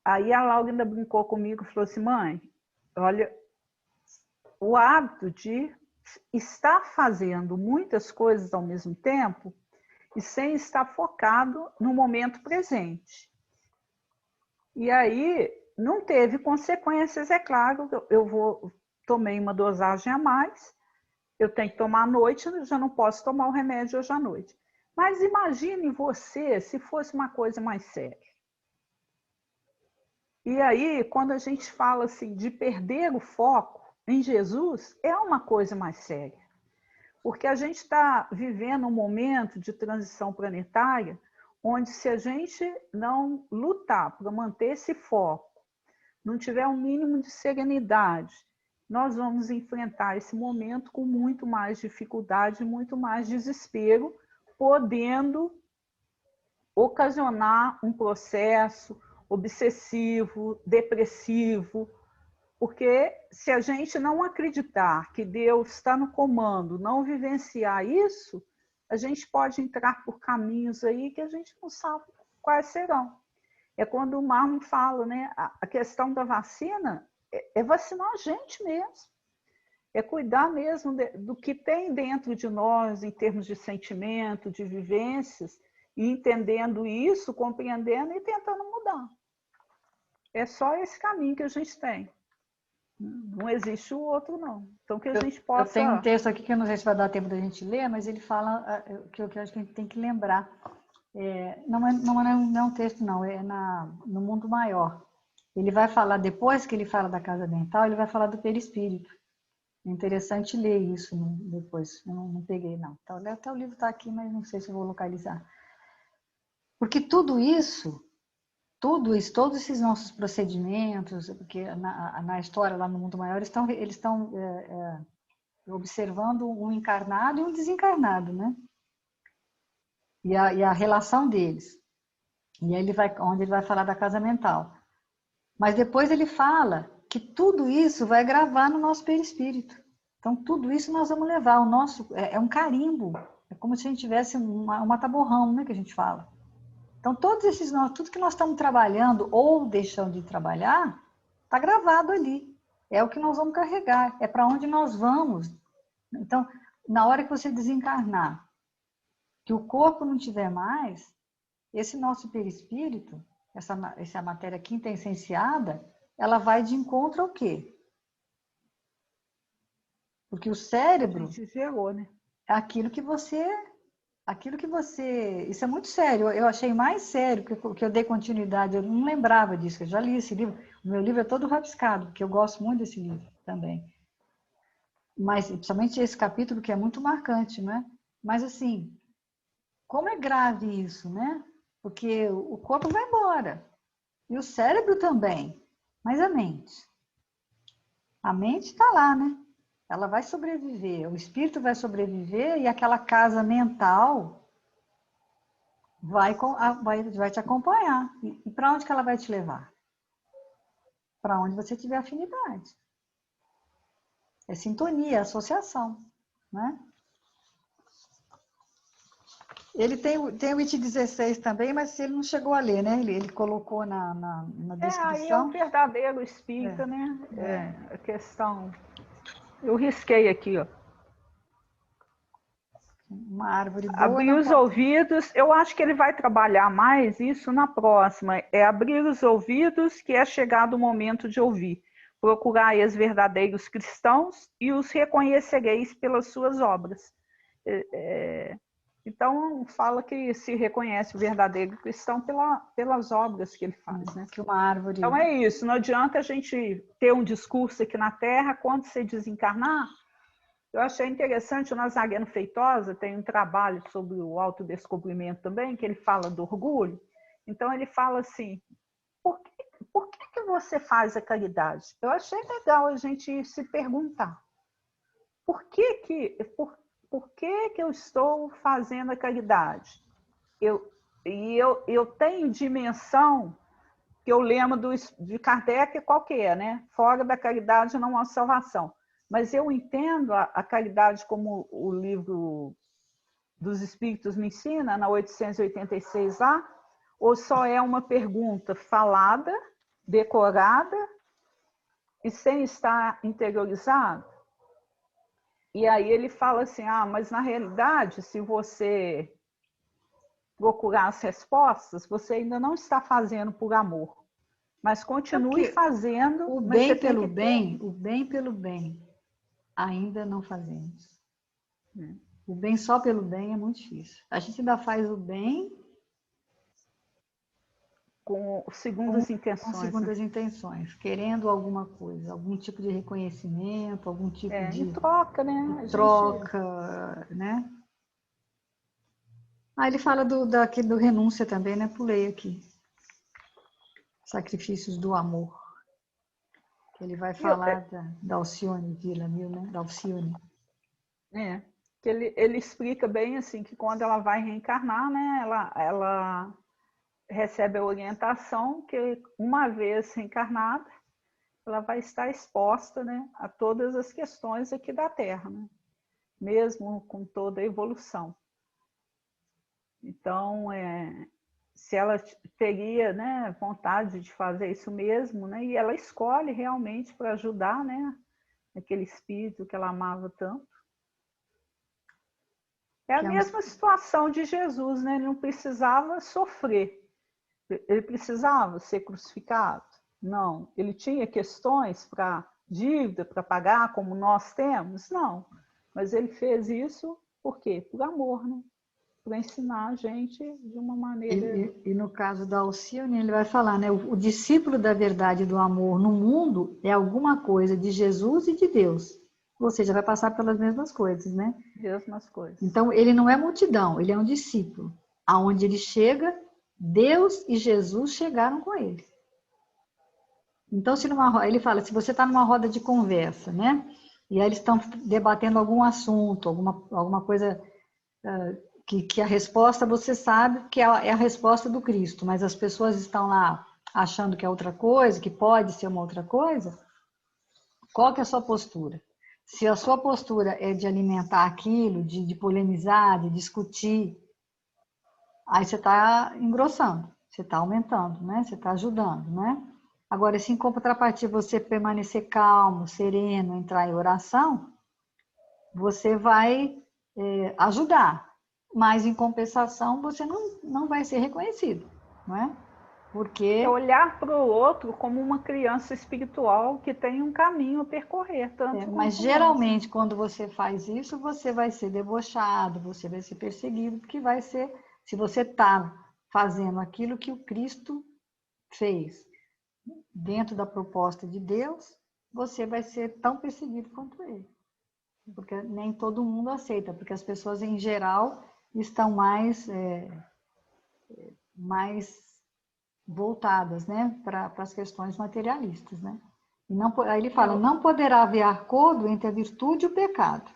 Aí a Laura ainda brincou comigo e falou assim: mãe, olha, o hábito de estar fazendo muitas coisas ao mesmo tempo e sem estar focado no momento presente. E aí não teve consequências, é claro. Tomei uma dosagem a mais, eu tenho que tomar à noite, eu já não posso tomar o remédio hoje à noite. Mas imagine você se fosse uma coisa mais séria. E aí, quando a gente fala assim de perder o foco em Jesus, é uma coisa mais séria. Porque a gente está vivendo um momento de transição planetária onde, se a gente não lutar para manter esse foco, não tiver um mínimo de serenidade, nós vamos enfrentar esse momento com muito mais dificuldade, muito mais desespero, podendo ocasionar um processo obsessivo, depressivo, porque se a gente não acreditar que Deus está no comando, não vivenciar isso, a gente pode entrar por caminhos aí que a gente não sabe quais serão. É quando o Marlon fala, né? A questão da vacina é vacinar a gente mesmo. É cuidar mesmo do que tem dentro de nós em termos de sentimento, de vivências, e entendendo isso, compreendendo e tentando mudar. É só esse caminho que a gente tem. Não existe o outro, não. Então, que a gente possa... Eu tenho um texto aqui que eu não sei se vai dar tempo da gente ler, mas ele fala que eu acho que a gente tem que lembrar. Não é um texto, não. É no Mundo Maior. Ele vai falar, depois que ele fala da casa dental, ele vai falar do perispírito. É interessante ler isso depois. Eu não peguei, não. Então, até o livro está aqui, mas não sei se eu vou localizar. Porque tudo isso, todos esses nossos procedimentos, porque na história lá no Mundo Maior, eles estão observando um encarnado e um desencarnado, né? E a relação deles. E aí onde ele vai falar da casa mental. Mas depois ele fala que tudo isso vai gravar no nosso perispírito. Então, tudo isso nós vamos levar. O nosso é um carimbo. É como se a gente tivesse uma taborrão, né, que a gente fala. Então, tudo que nós estamos trabalhando ou deixando de trabalhar, está gravado ali. É o que nós vamos carregar. É para onde nós vamos. Então, na hora que você desencarnar, que o corpo não tiver mais, esse nosso perispírito, essa matéria quinta essenciada, ela vai de encontro ao quê? Porque o cérebro gerou, né? é aquilo que você aquilo que você... Isso é muito sério. Eu achei mais sério que eu dei continuidade. Eu não lembrava disso. Eu já li esse livro. O meu livro é todo rabiscado, porque eu gosto muito desse livro também. Mas, principalmente esse capítulo que é muito marcante, né? Mas, assim, como é grave isso, né? Porque o corpo vai embora. E o cérebro também. Mas a mente? A mente está lá, né? Ela vai sobreviver. O espírito vai sobreviver e aquela casa mental vai te acompanhar. E para onde que ela vai te levar? Para onde você tiver afinidade. É sintonia, é associação, né? Ele tem o IT 16 também, mas ele não chegou a ler, né? Ele colocou na Aí é o descrição. verdadeiro espírita, É, né? é. A questão. Eu risquei aqui, ó. Uma árvore boa Abrir não os pode... ouvidos, eu acho que ele vai trabalhar mais isso na próxima. É abrir os ouvidos, que é chegado o momento de ouvir. Procurai os verdadeiros cristãos e os reconhecereis pelas suas obras. Então, fala que se reconhece o verdadeiro cristão pelas obras que ele faz, né? Que uma árvore... Então é isso, não adianta a gente ter um discurso aqui na Terra, quando você desencarnar. Eu achei interessante, o Nazareno Feitosa tem um trabalho sobre o autodescobrimento também, que ele fala do orgulho. Então ele fala assim, por que você faz a caridade? Eu achei legal a gente se perguntar, por que eu estou fazendo a caridade? Eu tenho dimensão, que eu lembro de Kardec, qual que é, né? Fora da caridade não há salvação. Mas eu entendo a caridade como o livro dos Espíritos me ensina, na 886 lá, ou só é uma pergunta falada, decorada e sem estar interiorizada? E aí ele fala assim, mas na realidade, se você procurar as respostas, você ainda não está fazendo por amor, mas É continue porque fazendo, o mas você bem tem pelo que ter... bem, o bem pelo bem, ainda não fazemos. O bem só pelo bem é muito difícil. A gente ainda faz o bem com segundas com intenções, né? segundas intenções, querendo alguma coisa, algum tipo de reconhecimento, algum tipo Em de troca, né? A gente... troca, né? Ele fala do renúncia também, né? Pulei aqui. Sacrifícios do amor. Ele vai falar da Alcione Villamil, né? Da Alcione. Que ele explica bem assim que quando ela vai reencarnar, né? Ela recebe a orientação que uma vez reencarnada, ela vai estar exposta, né, a todas as questões aqui da Terra, né? Mesmo com toda a evolução. Então, se ela teria, né, vontade de fazer isso mesmo, né, e ela escolhe realmente para ajudar, né, aquele espírito que ela amava tanto. É a mesma situação de Jesus, né? Ele não precisava sofrer. Ele precisava ser crucificado? Não. Ele tinha questões para dívida, para pagar, como nós temos? Não. Mas ele fez isso por quê? Por amor, né? Para ensinar a gente de uma maneira... E no caso da Alcione, ele vai falar, né? O discípulo da verdade e do amor no mundo é alguma coisa de Jesus e de Deus. Ou seja, vai passar pelas mesmas coisas, né? Mesmas coisas. Então, ele não é multidão, ele é um discípulo. Aonde ele chega, Deus e Jesus chegaram com ele. Então, ele fala, se você está numa roda de conversa, né? E aí eles estão debatendo algum assunto, alguma coisa que a resposta você sabe que é a resposta do Cristo, mas as pessoas estão lá achando que é outra coisa, que pode ser uma outra coisa, qual que é a sua postura? Se a sua postura é de alimentar aquilo, de polemizar, de discutir, aí você está engrossando, você está aumentando, né? Você está ajudando, né? Agora, se em contrapartida você permanecer calmo, sereno, entrar em oração, você vai ajudar, mas em compensação você não vai ser reconhecido, não é? Porque é olhar para o outro como uma criança espiritual que tem um caminho a percorrer, tanto mas quanto nós. geralmente quando você faz isso, você vai ser debochado, você vai ser perseguido, porque vai ser, se você está fazendo aquilo que o Cristo fez dentro da proposta de Deus, você vai ser tão perseguido quanto ele. Porque nem todo mundo aceita, porque as pessoas em geral estão mais voltadas, né, para as questões materialistas, né? E não, aí ele fala, não poderá haver acordo entre a virtude e o pecado.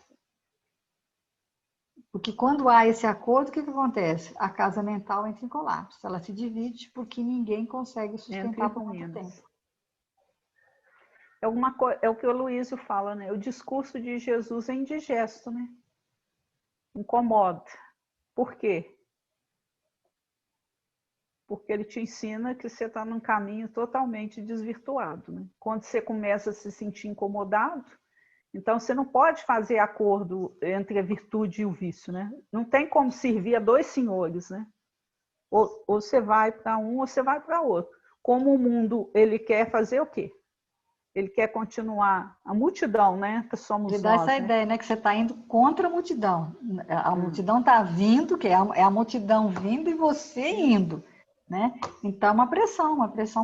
Porque quando há esse acordo, o que acontece? A casa mental entra em colapso. Ela se divide porque ninguém consegue sustentar por muito tempo. É o que o Luísio fala, né? O discurso de Jesus é indigesto, né? Incomoda. Por quê? Porque ele te ensina que você está num caminho totalmente desvirtuado, né? Quando você começa a se sentir incomodado, então você não pode fazer acordo entre a virtude e o vício, né? Não tem como servir a dois senhores, né? Ou você vai para um ou você vai para outro. Como o mundo ele quer fazer o quê? Ele quer continuar a multidão, né? Que somos Ele dá nós, essa né? ideia, né, que você está indo contra a multidão. A multidão está vindo, que é a multidão vindo e você indo, né? Então, uma pressão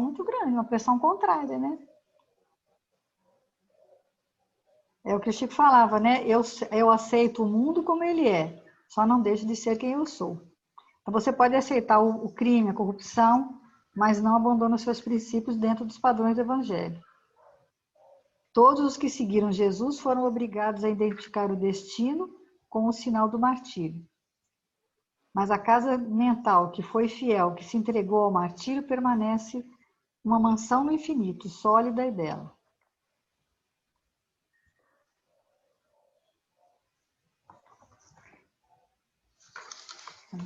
muito grande, uma pressão contrária, né? É o que o Chico falava, né? Eu aceito o mundo como ele é, só não deixo de ser quem eu sou. Então, você pode aceitar o crime, a corrupção, mas não abandona os seus princípios dentro dos padrões do Evangelho. Todos os que seguiram Jesus foram obrigados a identificar o destino com o sinal do martírio. Mas a casa mental que foi fiel, que se entregou ao martírio, permanece uma mansão no infinito, sólida e bela.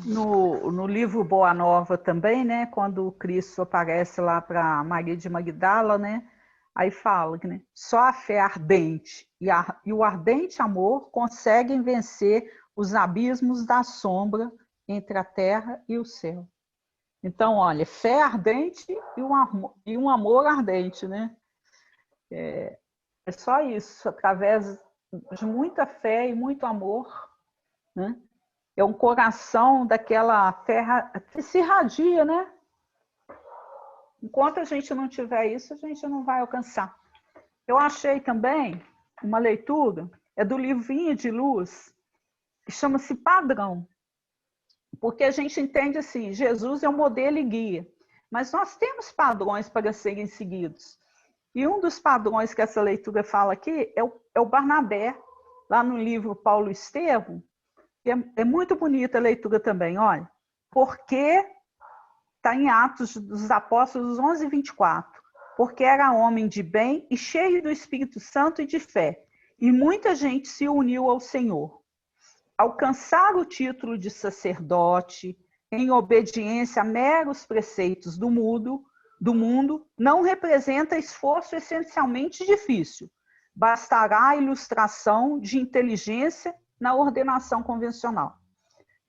No livro Boa Nova também, né? Quando o Cristo aparece lá para Maria de Magdala, né? Aí fala que né, só a fé ardente e o ardente amor conseguem vencer os abismos da sombra entre a terra e o céu. Então, olha, fé ardente e um amor ardente, né? É só isso, através de muita fé e muito amor, né? É um coração daquela terra que se irradia, né? Enquanto a gente não tiver isso, a gente não vai alcançar. Eu achei também uma leitura, é do livrinho de luz, que chama-se Padrão. Porque a gente entende assim, Jesus é um modelo e guia, mas nós temos padrões para serem seguidos. E um dos padrões que essa leitura fala aqui é o Barnabé, lá no livro Paulo Estevão, que é muito bonita a leitura também, olha. Porque está em Atos dos Apóstolos 11:24. Porque era homem de bem e cheio do Espírito Santo e de fé, e muita gente se uniu ao Senhor. Alcançar o título de sacerdote, em obediência a meros preceitos do mundo, não representa esforço essencialmente difícil. Bastará a ilustração de inteligência na ordenação convencional.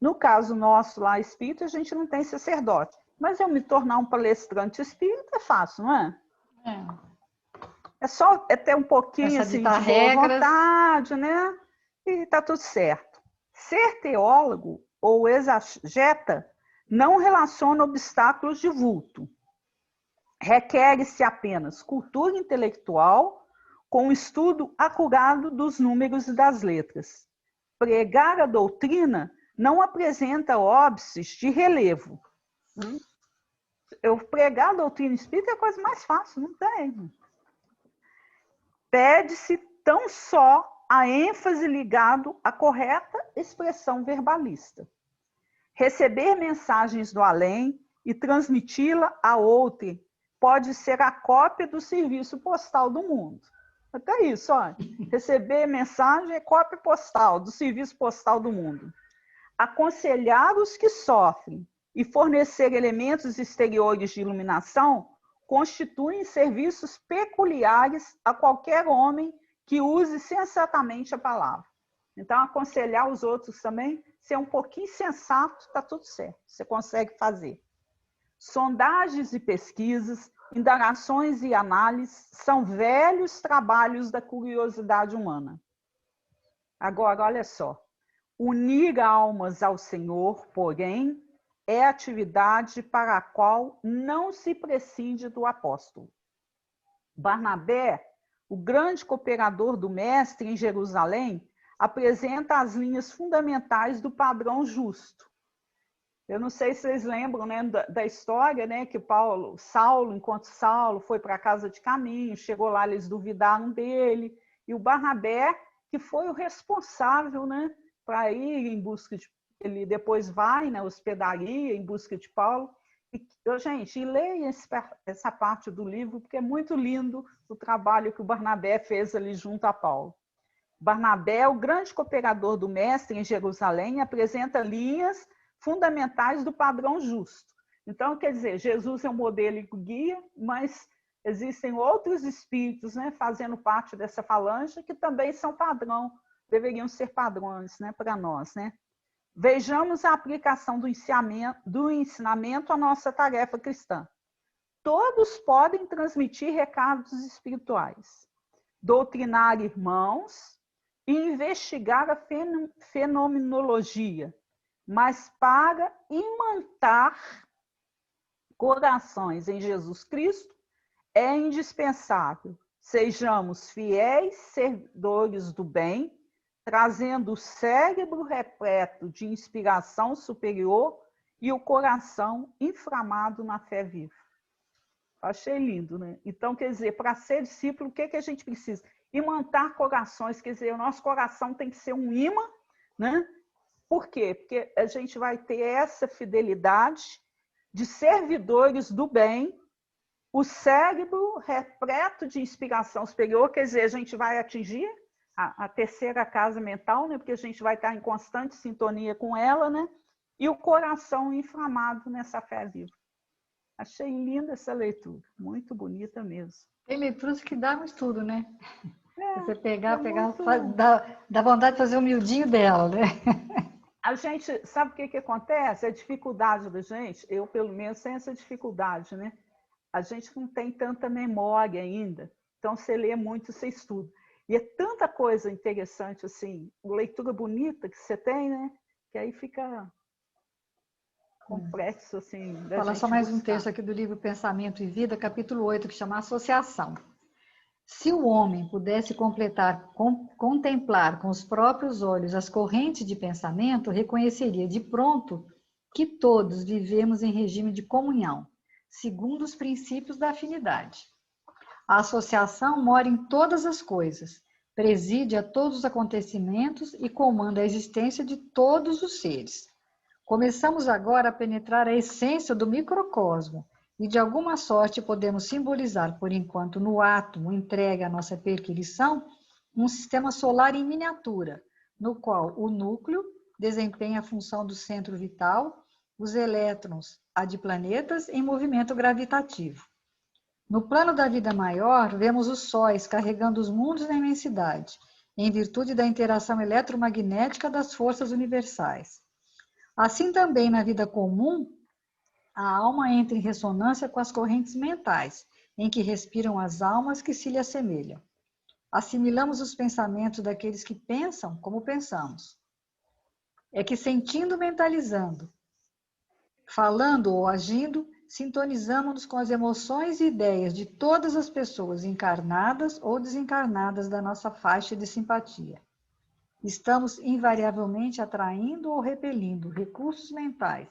No caso nosso lá espírita, a gente não tem sacerdote. Mas eu me tornar um palestrante espírita é fácil, não é? É só ter um pouquinho assim, de boa vontade, né? E tá tudo certo. Ser teólogo ou exegeta não relaciona obstáculos de vulto. Requer-se apenas cultura intelectual com o estudo acurado dos números e das letras. Pregar a doutrina não apresenta óbices de relevo. Eu pregar a doutrina espírita é a coisa mais fácil, não tem. Pede-se tão só a ênfase ligado à correta expressão verbalista. Receber mensagens do além e transmiti-la a outrem pode ser a cópia do serviço postal do mundo. Até isso, olha. Receber mensagem é cópia postal do serviço postal do mundo. Aconselhar os que sofrem e fornecer elementos exteriores de iluminação constituem serviços peculiares a qualquer homem que use sensatamente a palavra. Então, aconselhar os outros também, ser um pouquinho sensato, está tudo certo, você consegue fazer. Sondagens e pesquisas, indagações e análises são velhos trabalhos da curiosidade humana. Agora, olha só. Unir almas ao Senhor, porém, é atividade para a qual não se prescinde do apóstolo. Barnabé, o grande cooperador do Mestre em Jerusalém, apresenta as linhas fundamentais do padrão justo. Eu não sei se vocês lembram, né, da história, né, que Saulo, enquanto Saulo foi para a casa de caminho, chegou lá, eles duvidaram dele, e o Barnabé, que foi o responsável, né, para ir em busca de... Ele depois vai na hospedaria em busca de Paulo. Gente, leia essa parte do livro, porque é muito lindo o trabalho que o Barnabé fez ali junto a Paulo. Barnabé, o grande cooperador do Mestre em Jerusalém, apresenta linhas fundamentais do padrão justo. Então, quer dizer, Jesus é um modelo e guia, mas existem outros espíritos, né, fazendo parte dessa falange que também são padrão, deveriam ser padrões, né, para nós, né? Vejamos a aplicação do ensinamento à nossa tarefa cristã. Todos podem transmitir recados espirituais, doutrinar irmãos e investigar a fenomenologia, mas para imantar corações em Jesus Cristo é indispensável sejamos fiéis servidores do bem, trazendo o cérebro repleto de inspiração superior e o coração inflamado na fé viva. Achei lindo, né? Então, quer dizer, para ser discípulo, o que a gente precisa? Imantar corações, quer dizer, o nosso coração tem que ser um imã, né? Por quê? Porque a gente vai ter essa fidelidade de servidores do bem, o cérebro repleto de inspiração superior, quer dizer, a gente vai atingir a terceira casa mental, né? Porque a gente vai estar em constante sintonia com ela, né? E o coração inflamado nessa fé viva. Achei linda essa leitura, muito bonita mesmo. Tem leituras que dá um estudo, né? Você pegar, muito... dá vontade de fazer o miudinho dela, né? A gente, sabe o que acontece? A dificuldade da gente, eu pelo menos tenho essa dificuldade, né? A gente não tem tanta memória ainda, então você lê muito, você estuda. E é tanta coisa interessante, assim, leitura bonita que você tem, né? Que aí fica complexo, assim, da Vou falar gente só mais um buscar. texto aqui do livro Pensamento e Vida, capítulo 8, que chama Associação. Se o homem pudesse contemplar com os próprios olhos as correntes de pensamento, reconheceria de pronto que todos vivemos em regime de comunhão, segundo os princípios da afinidade. A associação mora em todas as coisas, preside a todos os acontecimentos e comanda a existência de todos os seres. Começamos agora a penetrar a essência do microcosmo e, de alguma sorte, podemos simbolizar, por enquanto, no átomo entregue à nossa perquisição, um sistema solar em miniatura, no qual o núcleo desempenha a função do centro vital, os elétrons, a de planetas em movimento gravitativo. No plano da vida maior, vemos os sóis carregando os mundos na imensidade, em virtude da interação eletromagnética das forças universais. Assim também, na vida comum, a alma entra em ressonância com as correntes mentais, em que respiram as almas que se lhe assemelham. Assimilamos os pensamentos daqueles que pensam como pensamos. É que sentindo, mentalizando, falando ou agindo, sintonizamos-nos com as emoções e ideias de todas as pessoas encarnadas ou desencarnadas da nossa faixa de simpatia. Estamos invariavelmente atraindo ou repelindo recursos mentais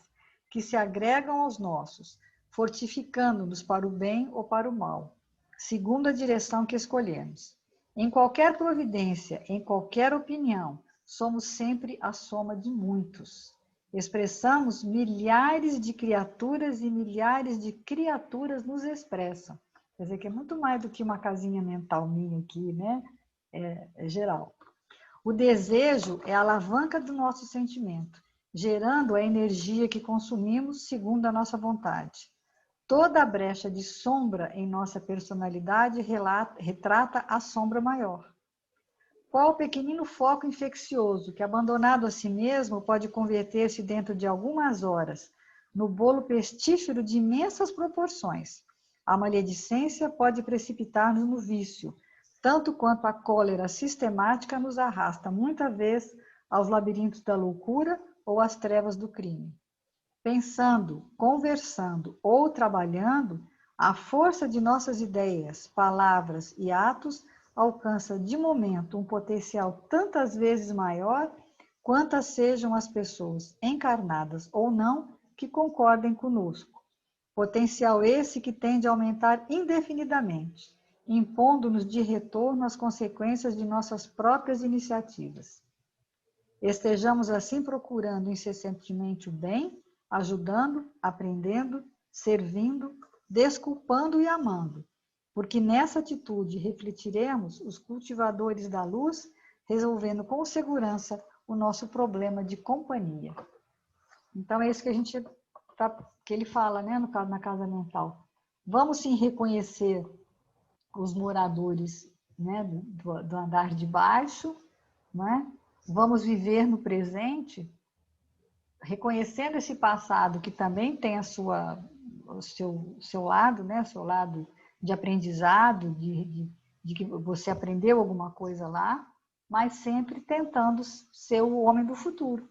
que se agregam aos nossos, fortificando-nos para o bem ou para o mal, segundo a direção que escolhemos. Em qualquer providência, em qualquer opinião, somos sempre a soma de muitos. Expressamos milhares de criaturas e milhares de criaturas nos expressam. Quer dizer que é muito mais do que uma casinha mental minha aqui, né? É geral. O desejo é a alavanca do nosso sentimento, gerando a energia que consumimos segundo a nossa vontade. Toda a brecha de sombra em nossa personalidade retrata a sombra maior. Qual o pequenino foco infeccioso que, abandonado a si mesmo, pode converter-se dentro de algumas horas no bolo pestífero de imensas proporções. A maledicência pode precipitar-nos no vício, tanto quanto a cólera sistemática nos arrasta, muitas vezes, aos labirintos da loucura ou às trevas do crime. Pensando, conversando ou trabalhando, a força de nossas ideias, palavras e atos alcança de momento um potencial tantas vezes maior quantas sejam as pessoas, encarnadas ou não, que concordem conosco. Potencial esse que tende a aumentar indefinidamente, impondo-nos de retorno as consequências de nossas próprias iniciativas. Estejamos assim procurando incessantemente o bem, ajudando, aprendendo, servindo, desculpando e amando, porque nessa atitude refletiremos os cultivadores da luz, resolvendo com segurança o nosso problema de companhia. Então é isso que a gente que ele fala, né, na casa mental. Vamos sim reconhecer os moradores, né, do andar de baixo, né? Vamos viver no presente, reconhecendo esse passado que também tem o seu lado, né, o seu lado de aprendizado, de que você aprendeu alguma coisa lá, mas sempre tentando ser o homem do futuro.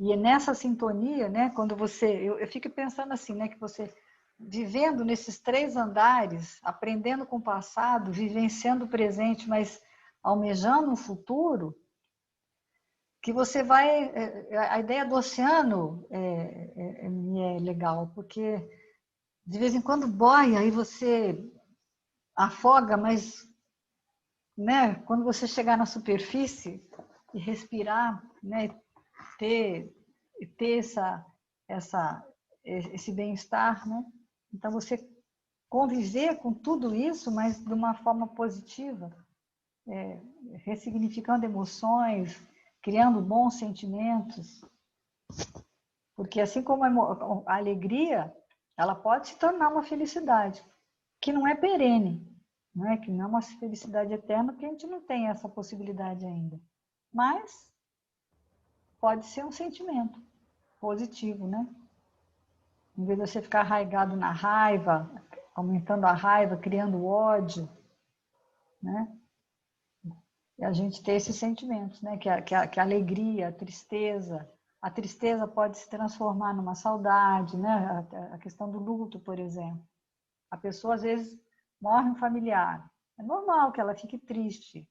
E é nessa sintonia, né, quando eu fico pensando assim, né, que você vivendo nesses 3 andares, aprendendo com o passado, vivenciando o presente, mas almejando um futuro, que você vai... A ideia do oceano é legal, porque de vez em quando boia, aí você afoga, mas, né, quando você chegar na superfície e respirar, né, ter esse bem-estar, né? Então, você conviver com tudo isso, mas de uma forma positiva, ressignificando emoções, criando bons sentimentos, porque assim como a alegria, ela pode se tornar uma felicidade, que não é perene, não é? Que não é uma felicidade eterna, porque a gente não tem essa possibilidade ainda, mas pode ser um sentimento positivo, né? Em vez de você ficar arraigado na raiva, aumentando a raiva, criando ódio, né? E a gente ter esses sentimentos, né? Que a alegria, a tristeza pode se transformar numa saudade, né? A questão do luto, por exemplo. A pessoa, às vezes, morre um familiar. É normal que ela fique triste.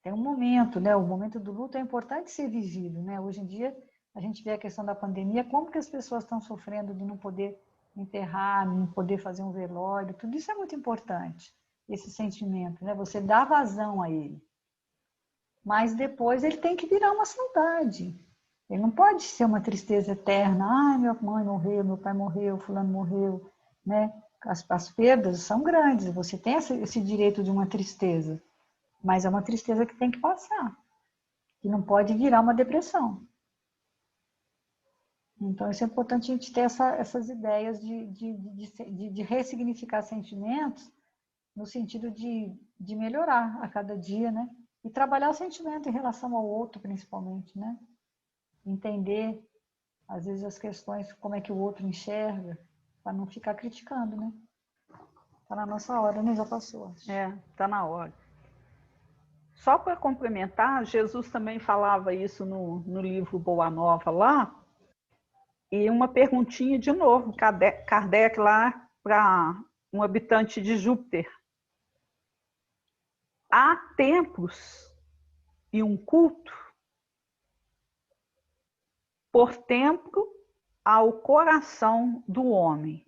Tem um momento, né? O momento do luto é importante ser vivido, né? Hoje em dia, a gente vê a questão da pandemia, como que as pessoas estão sofrendo de não poder enterrar, não poder fazer um velório, tudo isso é muito importante, esse sentimento, né? Você dá vazão a ele. Mas depois ele tem que virar uma saudade. Ele não pode ser uma tristeza eterna. Ah, minha mãe morreu, meu pai morreu, fulano morreu, né? As perdas são grandes, você tem esse direito de uma tristeza, mas é uma tristeza que tem que passar, que não pode virar uma depressão. Então, isso é importante a gente ter essas ideias de ressignificar sentimentos no sentido de melhorar a cada dia, né? E trabalhar o sentimento em relação ao outro, principalmente, né? Entender, às vezes, as questões, como é que o outro enxerga, para não ficar criticando, né? Está na nossa hora, né? Já passou. Está na hora. Só para complementar, Jesus também falava isso no livro Boa Nova lá, e uma perguntinha de novo, Kardec lá para um habitante de Júpiter. Há templos e um culto? Por templo ao coração do homem,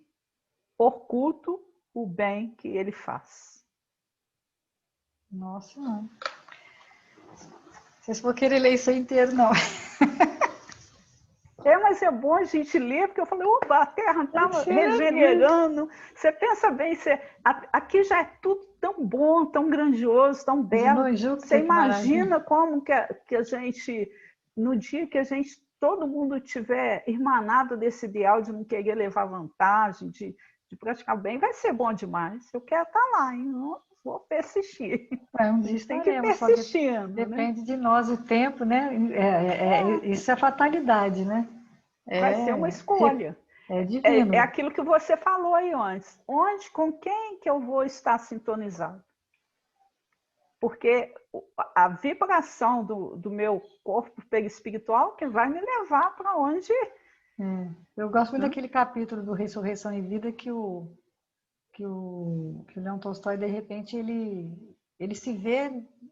por culto o bem que ele faz. Nossa, não. Vocês vão querer ler isso inteiro, não. Mas é bom a gente ler, porque eu falei, opa, a Terra estava regenerando. Você pensa bem, aqui já é tudo tão bom, tão grandioso, tão belo. Você imagina como que a gente, no dia que todo mundo tiver irmanado desse ideal de não querer levar vantagem, de praticar bem, vai ser bom demais. Eu quero estar lá, hein? Vou persistir. Um dia tem que ir persistindo. Depende, né, de nós o tempo, né? Isso é fatalidade, né? Vai ser uma escolha. É divino. É aquilo que você falou aí antes. Onde, com quem que eu vou estar sintonizado? Porque a vibração do meu corpo perispiritual que vai me levar para onde... Eu gosto muito daquele capítulo do Ressurreição e Vida que o Leão Tolstói, de repente, ele se vê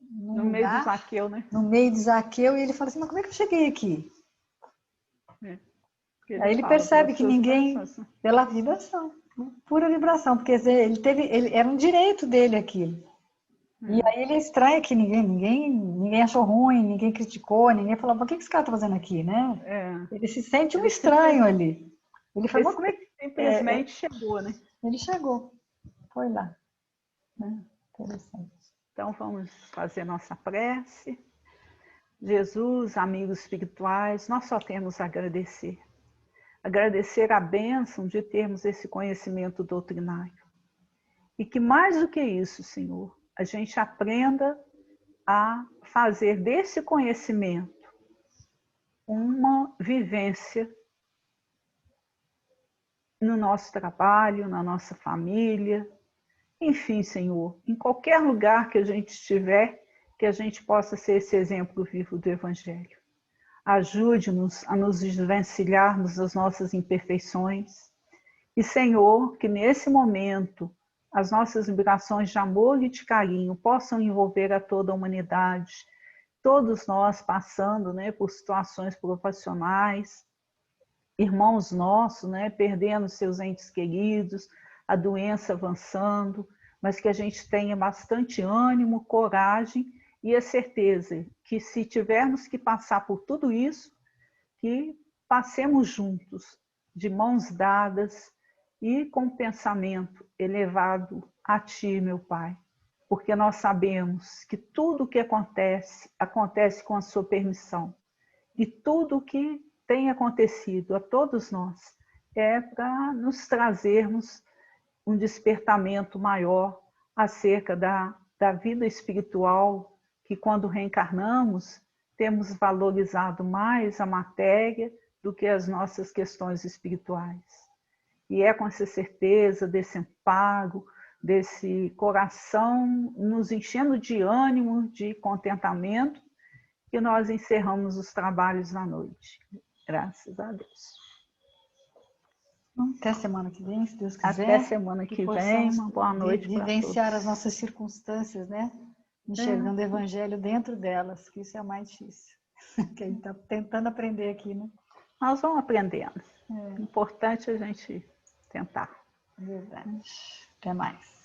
num no meio do lugar, Zaqueu, né? no meio de Zaqueu, e ele fala assim, mas como é que eu cheguei aqui? Aí ele percebe que ninguém, pela vibração, pura vibração, porque ele era um direito dele aquilo. E aí ele estranha que ninguém achou ruim, ninguém criticou, ninguém falou, mas o que esse cara está fazendo aqui, né? Ele se sente um estranho ali. Ele falou, mas como é que... Simplesmente chegou, né? Ele chegou, foi lá. Interessante. Então vamos fazer nossa prece. Jesus, amigos espirituais, nós só temos a agradecer. Agradecer a bênção de termos esse conhecimento doutrinário. E que mais do que isso, Senhor, a gente aprenda a fazer desse conhecimento uma vivência no nosso trabalho, na nossa família, enfim, Senhor, em qualquer lugar que a gente estiver, que a gente possa ser esse exemplo vivo do Evangelho. Ajude-nos a nos desvencilharmos das nossas imperfeições. E, Senhor, que nesse momento as nossas vibrações de amor e de carinho possam envolver a toda a humanidade, todos nós passando, né, por situações profissionais, irmãos nossos, né, perdendo seus entes queridos, a doença avançando, mas que a gente tenha bastante ânimo, coragem e a certeza que se tivermos que passar por tudo isso, que passemos juntos, de mãos dadas e com pensamento elevado a Ti, meu Pai. Porque nós sabemos que tudo o que acontece, acontece com a Sua permissão. E tudo o que tem acontecido a todos nós é para nos trazermos um despertamento maior acerca da vida espiritual, que quando reencarnamos, temos valorizado mais a matéria do que as nossas questões espirituais. E é com essa certeza desse amparo, desse coração nos enchendo de ânimo, de contentamento, que nós encerramos os trabalhos da noite. Graças a Deus. Até semana que vem, se Deus quiser. Até semana que vem, uma boa noite para todos. Vivenciar as nossas circunstâncias, né? Enxergando o Evangelho dentro delas, que isso é o mais difícil. Que a gente está tentando aprender aqui, né? Nós vamos aprendendo. Importante a gente tentar. Verdade. Até mais.